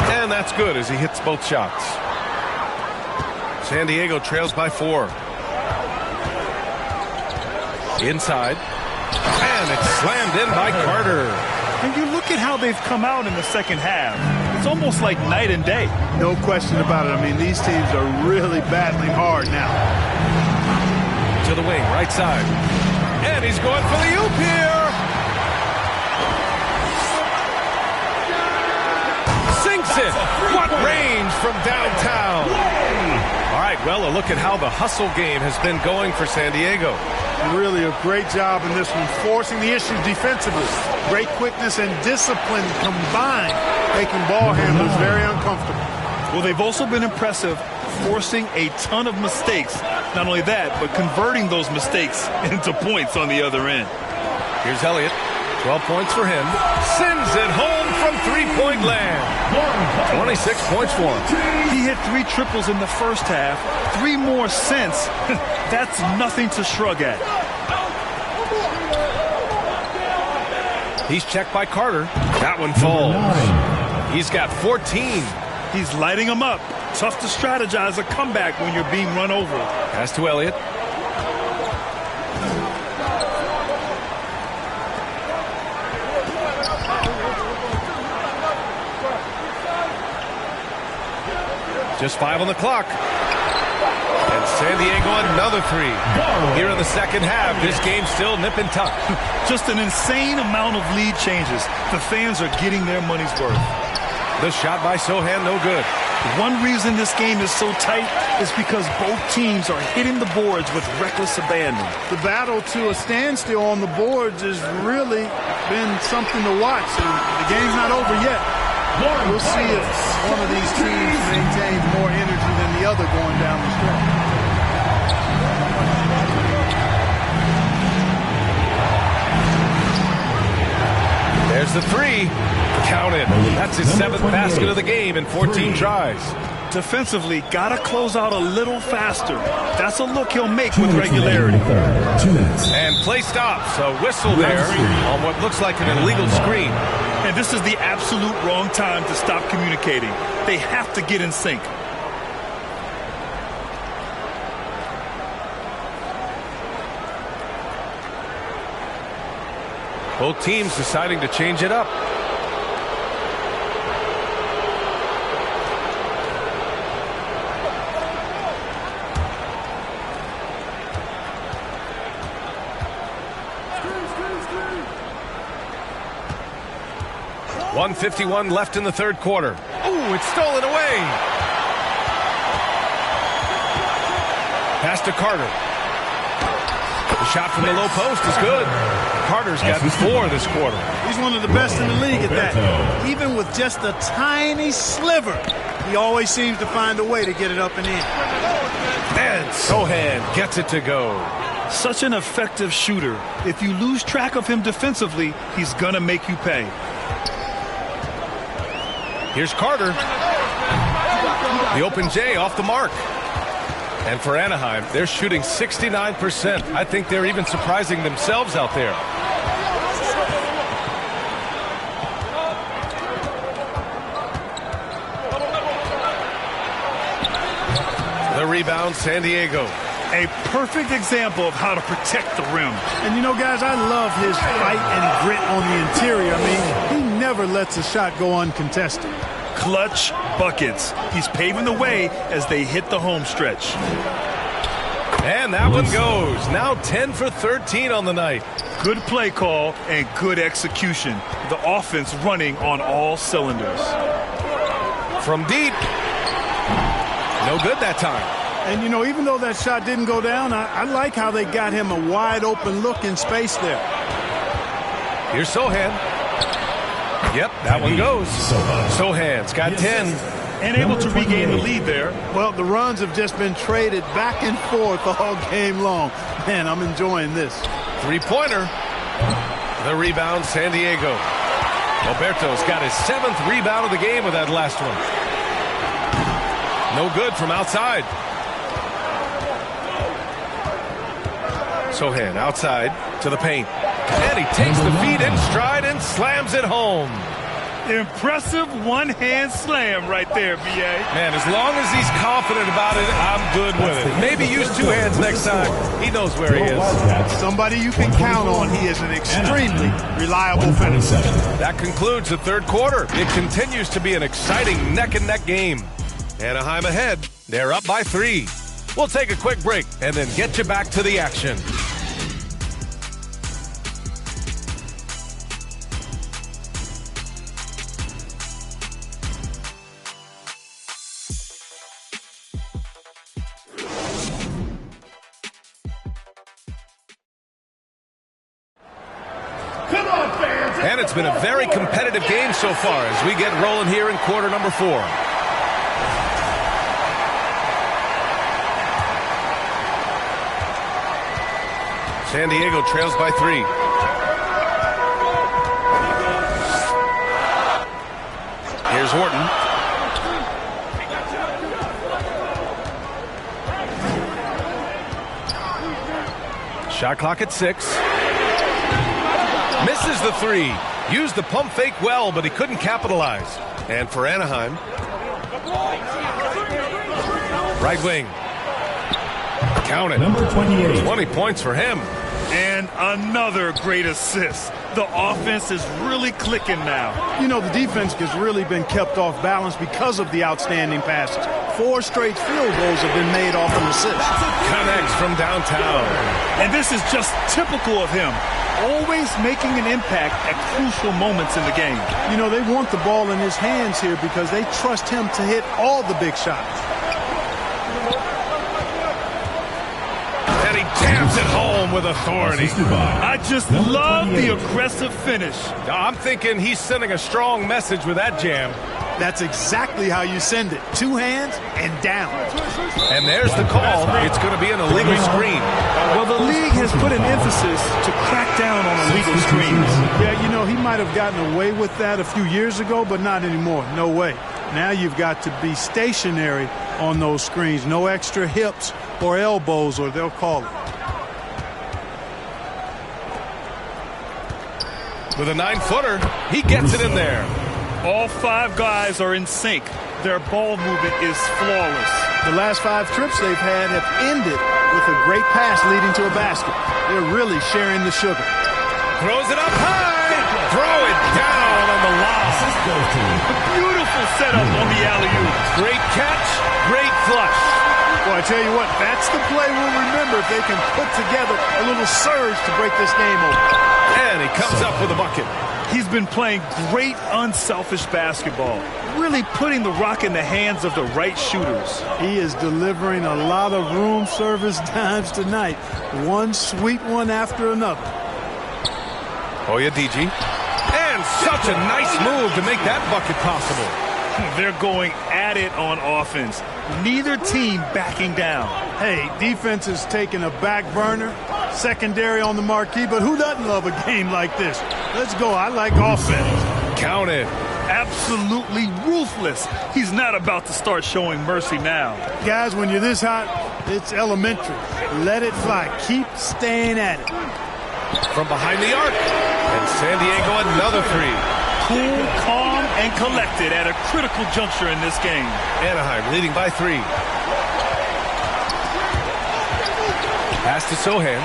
And that's good as he hits both shots. San Diego trails by 4. Inside. And it's slammed in by Carter. And you look at how they've come out in the second half. It's almost like night and day. No question about it. I mean, these teams are really battling hard now. To the wing, right side. And he's going for the oop here. Sinks it. What range from downtown. All right, well, a look at how the hustle game has been going for San Diego. Really a great job in this one, forcing the issue defensively. Great quickness and discipline combined, making ball handlers very uncomfortable. Well, they've also been impressive, forcing a ton of mistakes. Not only that, but converting those mistakes into points on the other end. Here's Elliott. 12 points for him. Sends it home from three-point land. 26 points for him. He hit 3 triples in the first half. 3 more since. That's nothing to shrug at. He's checked by Carter. That one falls. He's got 14. He's lighting them up. Tough to strategize a comeback when you're being run over. Pass to Elliott. Just 5 on the clock. And San Diego another 3. Here in the second half, this game's still nip and tuck. Just an insane amount of lead changes. The fans are getting their money's worth. The shot by Sochan, no good. One reason this game is so tight is because both teams are hitting the boards with reckless abandon. The battle to a standstill on the boards has really been something to watch. And the game's not over yet. We'll see if one of these teams maintains more energy than the other going down the stretch. There's the 3. Count it. That's his 7th basket of the game in 14 tries. Defensively, gotta close out a little faster. That's a look he'll make with regularity. And play stops. A whistle there on what looks like an illegal screen. And this is the absolute wrong time to stop communicating. They have to get in sync. Both teams deciding to change it up. .151 left in the third quarter. Ooh, it's stolen away. Pass to Carter. The shot from the low post is good. Carter's got 4 this quarter. He's one of the best in the league at that. Even with just a tiny sliver, he always seems to find a way to get it up and in. And Sochan gets it to go. Such an effective shooter. If you lose track of him defensively, he's going to make you pay. Here's Carter. The open J off the mark. And for Anaheim, they're shooting 69%. I think they're even surprising themselves out there. The rebound, San Diego. A perfect example of how to protect the rim. And you know, guys, I love his fight and grit on the interior. I mean, he never lets a shot go uncontested. Clutch buckets. He's paving the way as they hit the home stretch. And that one goes. Now 10 for 13 on the night. Good play call and good execution. The offense running on all cylinders. From deep. No good that time. And, you know, even though that shot didn't go down, I like how they got him a wide open look in space there. Here's Sochan. Yep, that one goes. Sochan's got 10. And able to regain the lead there. Well, the runs have just been traded back and forth all game long. Man, I'm enjoying this. Three-pointer. The rebound, San Diego. Alberto's got his 7th rebound of the game with that last one. No good from outside. Sochan outside to the paint. And he takes the feed in stride and slams it home. Impressive one-hand slam right there, B.A. Man, as long as he's confident about it, I'm good with it. Maybe use 2 hands next time. He knows where he is. Somebody you can count on. He is an extremely reliable finisher. That concludes the third quarter. It continues to be an exciting neck-and-neck game. Anaheim ahead. They're up by 3. We'll take a quick break and then get you back to the action. And it's been a very competitive game so far as we get rolling here in quarter number 4. San Diego trails by 3. Here's Horton. Shot clock at 6. Misses the 3. Used the pump fake well, but he couldn't capitalize. And for Anaheim, right wing. Count it. Number 28. 20 points for him. And another great assist. The offense is really clicking now. You know, the defense has really been kept off balance because of the outstanding passes. 4 straight field goals have been made off an assist. Connects from downtown. And this is just typical of him. Always making an impact at crucial moments in the game. You know, they want the ball in his hands here because they trust him to hit all the big shots. And he jams it home with authority. I just love the aggressive finish. I'm thinking he's sending a strong message with that jam. That's exactly how you send it. 2 hands and down. And there's the call. It's going to be an illegal screen. Well, the league has put an emphasis to crack down on illegal screens. Yeah, you know, he might have gotten away with that a few years ago, but not anymore. No way. Now you've got to be stationary on those screens. No extra hips or elbows, or they'll call it. With a 9-footer, he gets it in there. All 5 guys are in sync. Their ball movement is flawless. The last 5 trips they've had have ended with a great pass leading to a basket. They're really sharing the sugar. Throws it up high. Throw it down on the lob. Beautiful setup on the alley-oop. Great catch, great flush. Well, I tell you what, that's the play we'll remember if they can put together a little surge to break this game open. And he comes up with a bucket. He's been playing great unselfish basketball, really putting the rock in the hands of the right shooters. He is delivering a lot of room service dimes tonight. One sweet one after another. Oyediji. And such a nice move to make that bucket possible. They're going at it on offense. Neither team backing down. Hey, defense is taking a back burner. Secondary on the marquee, but who doesn't love a game like this? Let's go. I like offense. Count it. Absolutely ruthless. He's not about to start showing mercy now. Guys, when you're this hot, it's elementary. Let it fly. Keep staying at it. From behind the arc. And San Diego another 3. Cool, calm, and collected at a critical juncture in this game. Anaheim leading by 3. Pass to Sohan.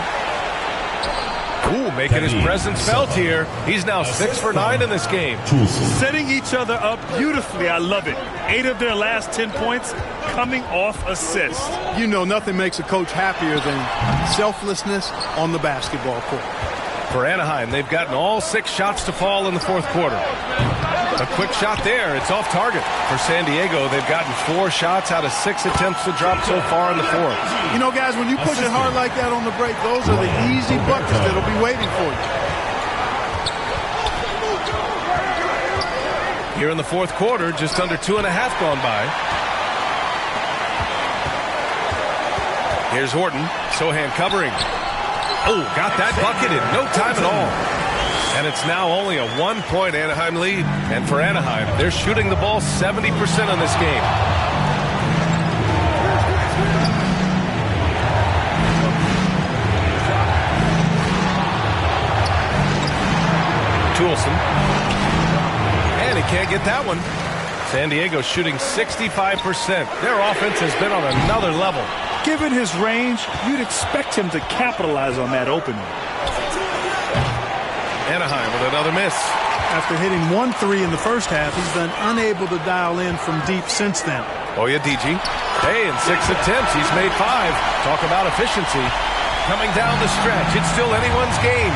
Ooh, making his presence felt here. He's now 6 for 9 in this game. Setting each other up beautifully. I love it. 8 of their last 10 points coming off assists. You know, nothing makes a coach happier than selflessness on the basketball court. For Anaheim, they've gotten all 6 shots to fall in the 4th quarter. A quick shot there. It's off target. For San Diego, they've gotten 4 shots out of 6 attempts to drop so far in the 4th. You know, guys, when you push it hard like that on the break, those are the easy buckets that'll be waiting for you. Here in the 4th quarter, just under 2.5 gone by. Here's Horton. Sohan covering. Oh, got that bucket in no time at all. And it's now only a 1-point Anaheim lead. And for Anaheim, they're shooting the ball 70% in this game. Toulson. And he can't get that one. San Diego shooting 65%. Their offense has been on another level. Given his range, you'd expect him to capitalize on that opening. Anaheim with another miss. After hitting 1 3 in the first half, he's been unable to dial in from deep since then. Oyediji. Hey, in 6 attempts, he's made 5. Talk about efficiency. Coming down the stretch, it's still anyone's game.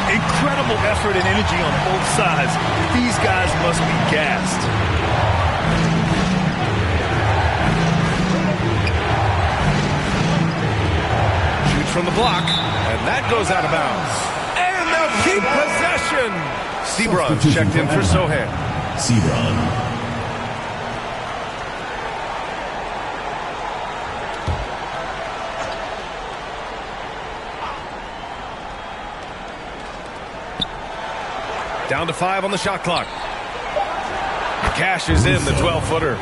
Incredible effort and energy on both sides. These guys must be gassed. Shoots from the block, and that goes out of bounds. And they'll keep possession. Sebron checked in for Sohan. Sebron. Down to 5 on the shot clock. Cashes in the 12-footer.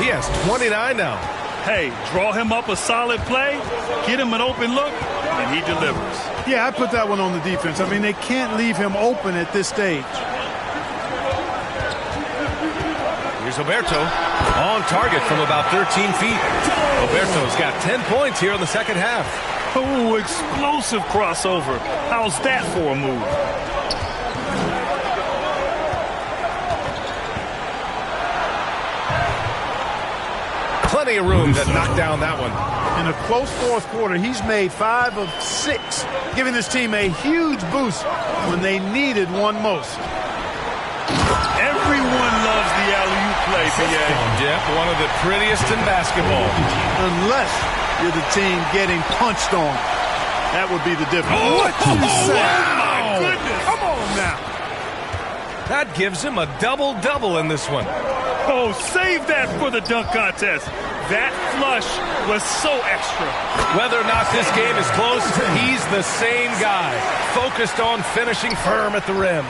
He has 29 now. Hey, draw him up a solid play, get him an open look, and he delivers. Yeah, I put that one on the defense. I mean, they can't leave him open at this stage. Here's Oberto on target from about 13 feet. Oberto's got 10 points here in the second half. Oh, explosive crossover. How's that for a move? Plenty of room to knock down that one. In a close fourth quarter, he's made 5 of 6, giving his team a huge boost when they needed one most. Everyone loves the alley-oop play, B.A. Yep, one of the prettiest in basketball. Unless you're the team getting punched on. That would be the difference. What you say? Oh, my goodness. Come on now. That gives him a double-double in this one. Oh, save that for the dunk contest. That flush was so extra. Whether or not this game is close, he's the same guy, focused on finishing firm at the rim.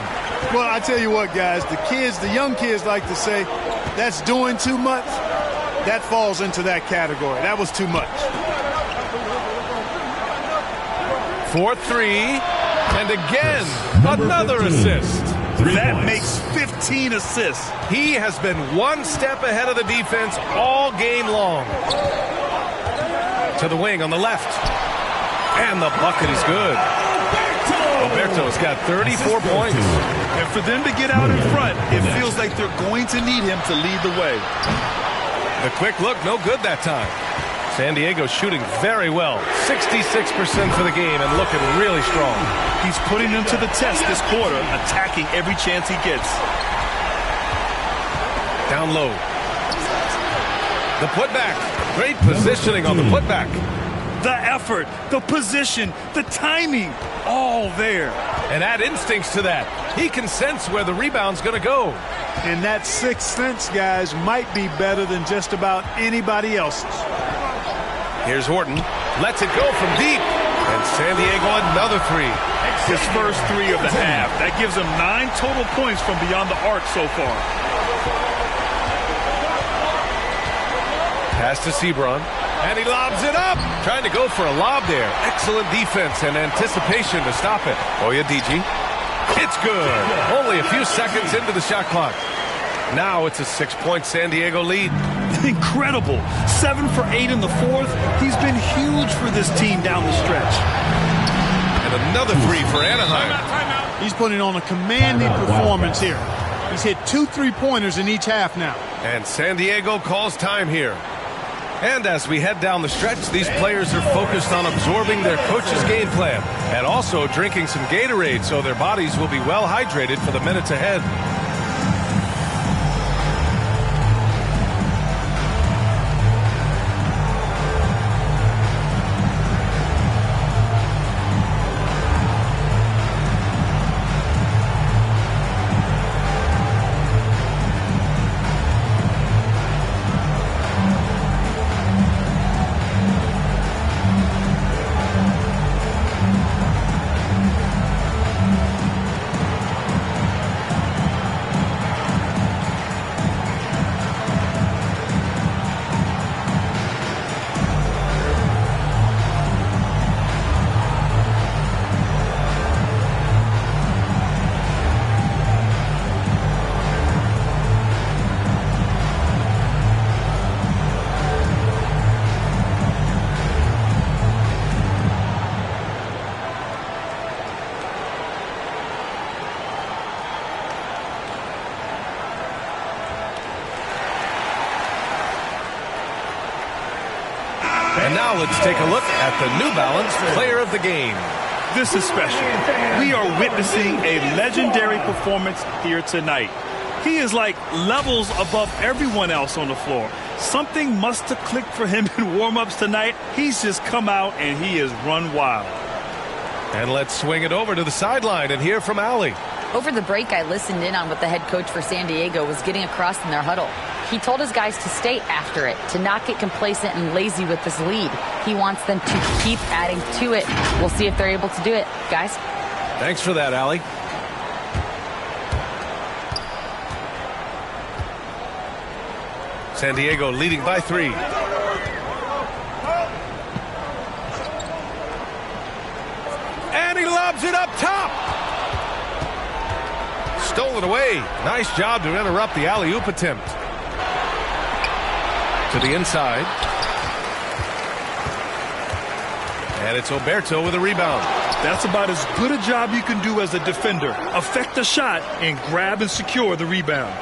Well, I tell you what, guys, the young kids like to say, that's doing too much. That falls into that category. That was too much. 4-3, and again, another assist. That makes 15 assists. He has been one step ahead of the defense all game long. To the wing on the left. And the bucket is good. Oberto's got 34 points. And for them to get out in front, it feels like they're going to need him to lead the way. The quick look, no good that time. San Diego shooting very well. 66% for the game and looking really strong. He's putting them to the test this quarter, attacking every chance he gets. Down low. The putback. Great positioning on the putback. The effort, the position, the timing, all there. And add instincts to that. He can sense where the rebound's going to go. And that sixth sense, guys, might be better than just about anybody else's. Here's Horton. Lets it go from deep. And San Diego another 3. His first 3 of the half. That gives him 9 total points from beyond the arc so far. Pass to Sebron. And he lobs it up. Trying to go for a lob there. Excellent defense and anticipation to stop it. Oyediji. It's good. Only a few seconds into the shot clock. Now it's a 6-point San Diego lead. Incredible. 7 for 8 in the fourth. He's been huge for this team down the stretch. And another 3 for Anaheim. He's putting on a commanding performance here. He's hit 2 3-pointers in each half now. And San Diego calls time here. And as we head down the stretch, these players are focused on absorbing their coach's game plan and also drinking some Gatorade so their bodies will be well hydrated for the minutes ahead. And now let's take a look at the New Balance Player of the Game. This is special. We are witnessing a legendary performance here tonight. He is like levels above everyone else on the floor. Something must have clicked for him in warm-ups tonight. He's just come out and he has run wild. And let's swing it over to the sideline and hear from Allie. Over the break, I listened in on what the head coach for San Diego was getting across in their huddle. He told his guys to stay after it, to not get complacent and lazy with this lead. He wants them to keep adding to it. We'll see if they're able to do it. Guys? Thanks for that, Allie. San Diego leading by 3. And he lobs it up top. Stolen away. Nice job to interrupt the alley-oop attempt. To the inside. And it's Oberto with a rebound. That's about as good a job you can do as a defender. Affect the shot and grab and secure the rebound.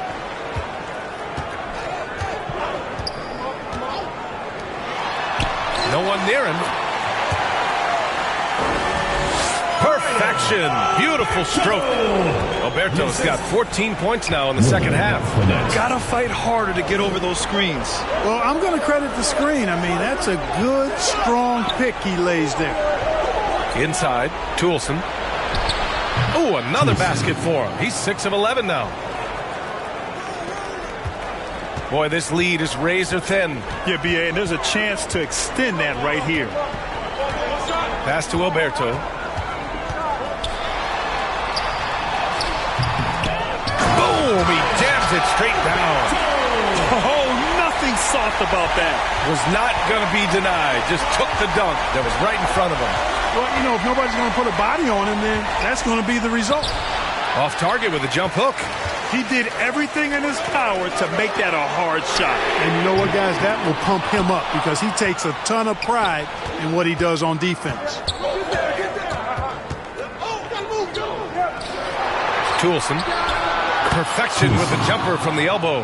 No one near him. Perfection. Beautiful stroke. Oberto's got 14 points now in the second half. Gotta fight harder to get over those screens. Well, I'm going to credit the screen. I mean, that's a good, strong pick he lays there. Inside, Toolson. Oh, another basket for him. He's 6 of 11 now. Boy, this lead is razor thin. Yeah, B.A., and there's a chance to extend that right here. Pass to Oberto. Boom! He jams it straight down. Oh, nothing soft about that. Was not going to be denied. Just took the dunk that was right in front of him. Well, you know, if nobody's going to put a body on him, then that's going to be the result. Off target with a jump hook. He did everything in his power to make that a hard shot. And you know what, guys? That will pump him up because he takes a ton of pride in what he does on defense. Toolson. Perfection with the jumper from the elbow.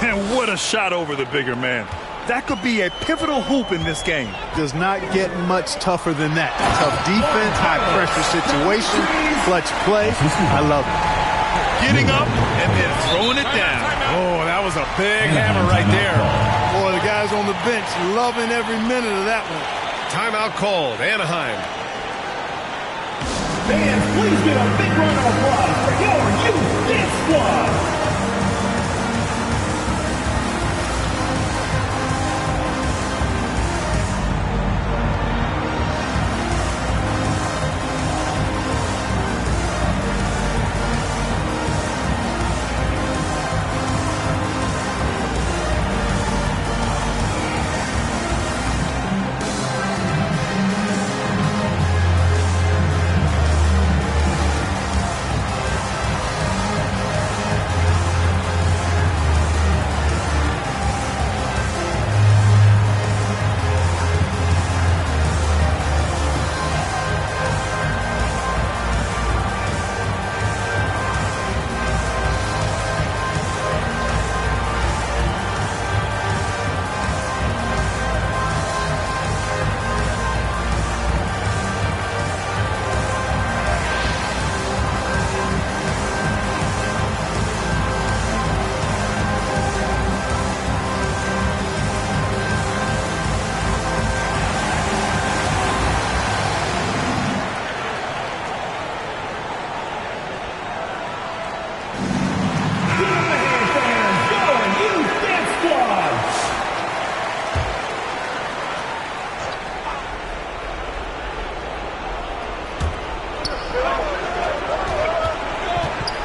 And what a shot over the bigger man. That could be a pivotal hoop in this game. Does not get much tougher than that. Tough defense, high pressure situation, clutch play. I love it. Getting up and then throwing it down. Oh, that was a big hammer right there. Boy, the guys on the bench loving every minute of that one. Timeout called. Anaheim. Fans, please give a big round of applause for your youth dance squad.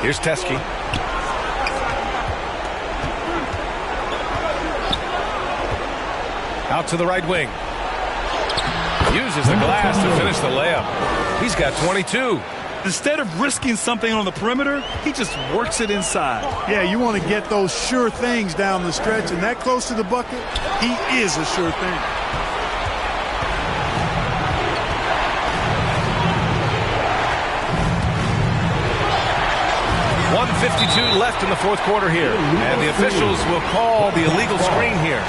Here's Teske. Out to the right wing. Uses the glass to finish the layup. He's got 22. Instead of risking something on the perimeter, he just works it inside. Yeah, you want to get those sure things down the stretch, and that close to the bucket, he is a sure thing. 1:52 left in the fourth quarter here, and the officials will call the illegal screen here.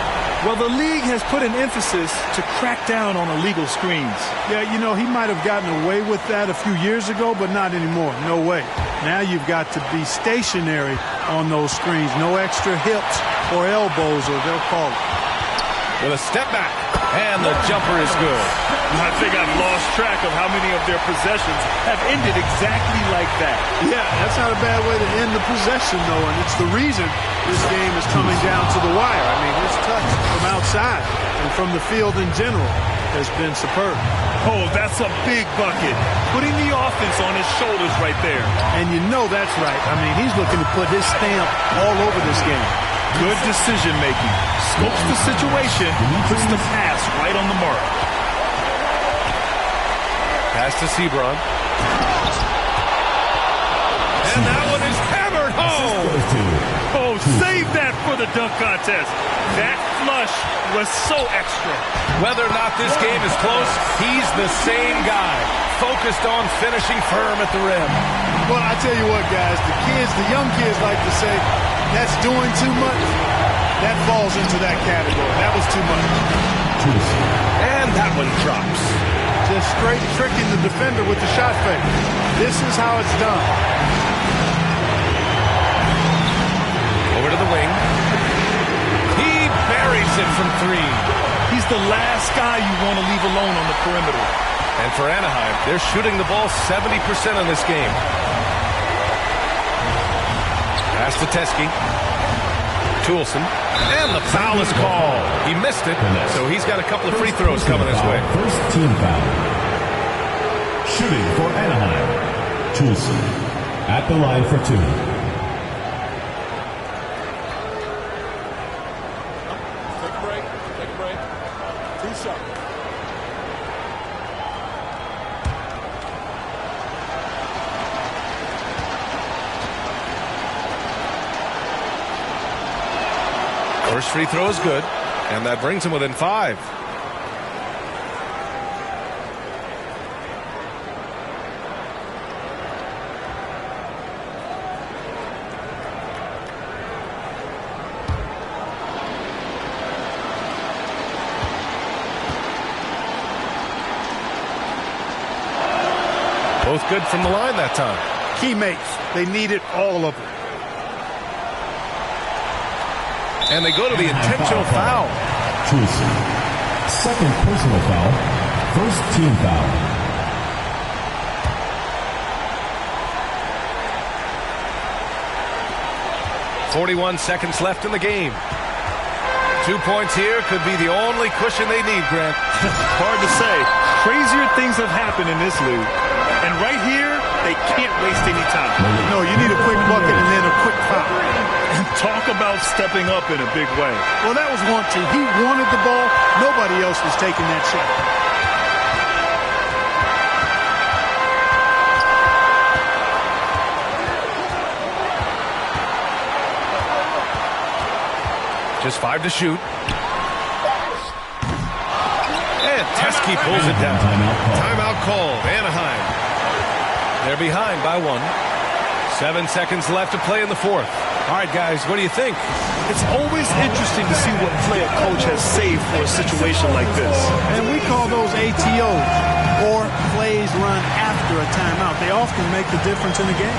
Well, the league has put an emphasis to crack down on illegal screens. Yeah, you know, he might have gotten away with that a few years ago, but not anymore. No way. Now you've got to be stationary on those screens. No extra hips or elbows, or they'll call it. With a step back, and the jumper is good. I think I've lost track of how many of their possessions have ended exactly like that. Yeah, that's not a bad way to end the possession, though, and it's the reason this game is coming down to the wire. I mean, his touch from outside and from the field in general has been superb. Oh, that's a big bucket. Putting the offense on his shoulders right there. And you know that's right. I mean, he's looking to put his stamp all over this game. Good decision-making. Scopes the situation, puts the pass right on the mark. Pass to Sebron. And that one is hammered home. Oh, save that for the dunk contest. That flush was so extra. Whether or not this game is close, he's the same guy, focused on finishing firm at the rim. Well, I tell you what, guys, the young kids like to say, that's doing too much. That falls into that category. That was too much. And that one drops. Just straight tricking the defender with the shot fake. This is how it's done. Over to the wing. He buries it from 3. He's the last guy you want to leave alone on the perimeter. And for Anaheim, they're shooting the ball 70% in this game. Pass to Teske. Toulson. And the foul is called. He missed it, so he's got a couple of free throws coming his way. First team foul. Shooting for Anaheim. Toulson at the line for 2. Take a break. Take a break. 2 shots. First free throw is good, and that brings him within 5. Both good from the line that time. Key makes. They needed all of them. And they go to the intentional foul. Toulson. Second personal foul. First team foul. .41 seconds left in the game. 2 points here could be the only cushion they need, Grant. Hard to say. Crazier things have happened in this league. And right here, they can't waste any time. No, you need a quick bucket and then a quick foul. And talk about stepping up in a big way. Well, that was 1-2. He wanted the ball. Nobody else was taking that shot. Just 5 to shoot. And Teske pulls it down. Timeout called. Anaheim. They're behind by 1. 7 seconds left to play in the 4th. All right, guys, what do you think? It's always interesting to see what play a coach has saved for a situation like this. And we call those ATOs, or plays run after a timeout. They often make the difference in the game.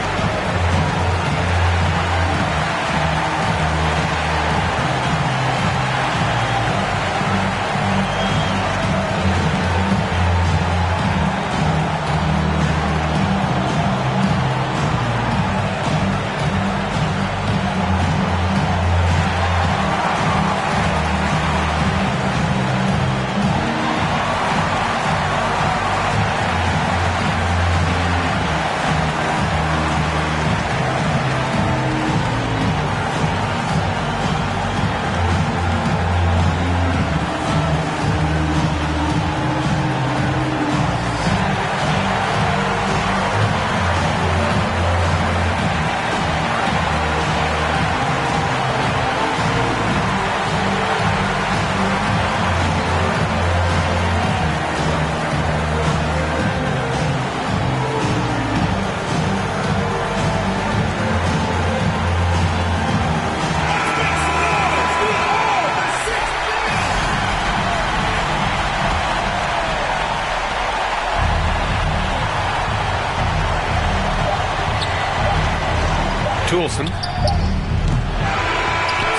Toulson.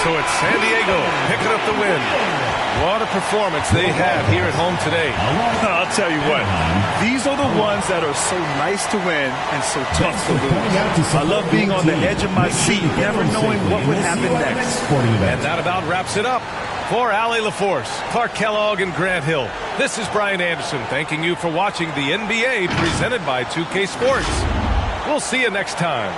So it's San Diego picking up the win. What a performance they have here at home today. I'll tell you what, these are the ones that are so nice to win and so tough to lose. I love being on the edge of my seat, never knowing what would happen next. And that about wraps it up. For Allie LaForce, Clark Kellogg, and Grant Hill, this is Brian Anderson thanking you for watching the NBA presented by 2K Sports. We'll see you next time.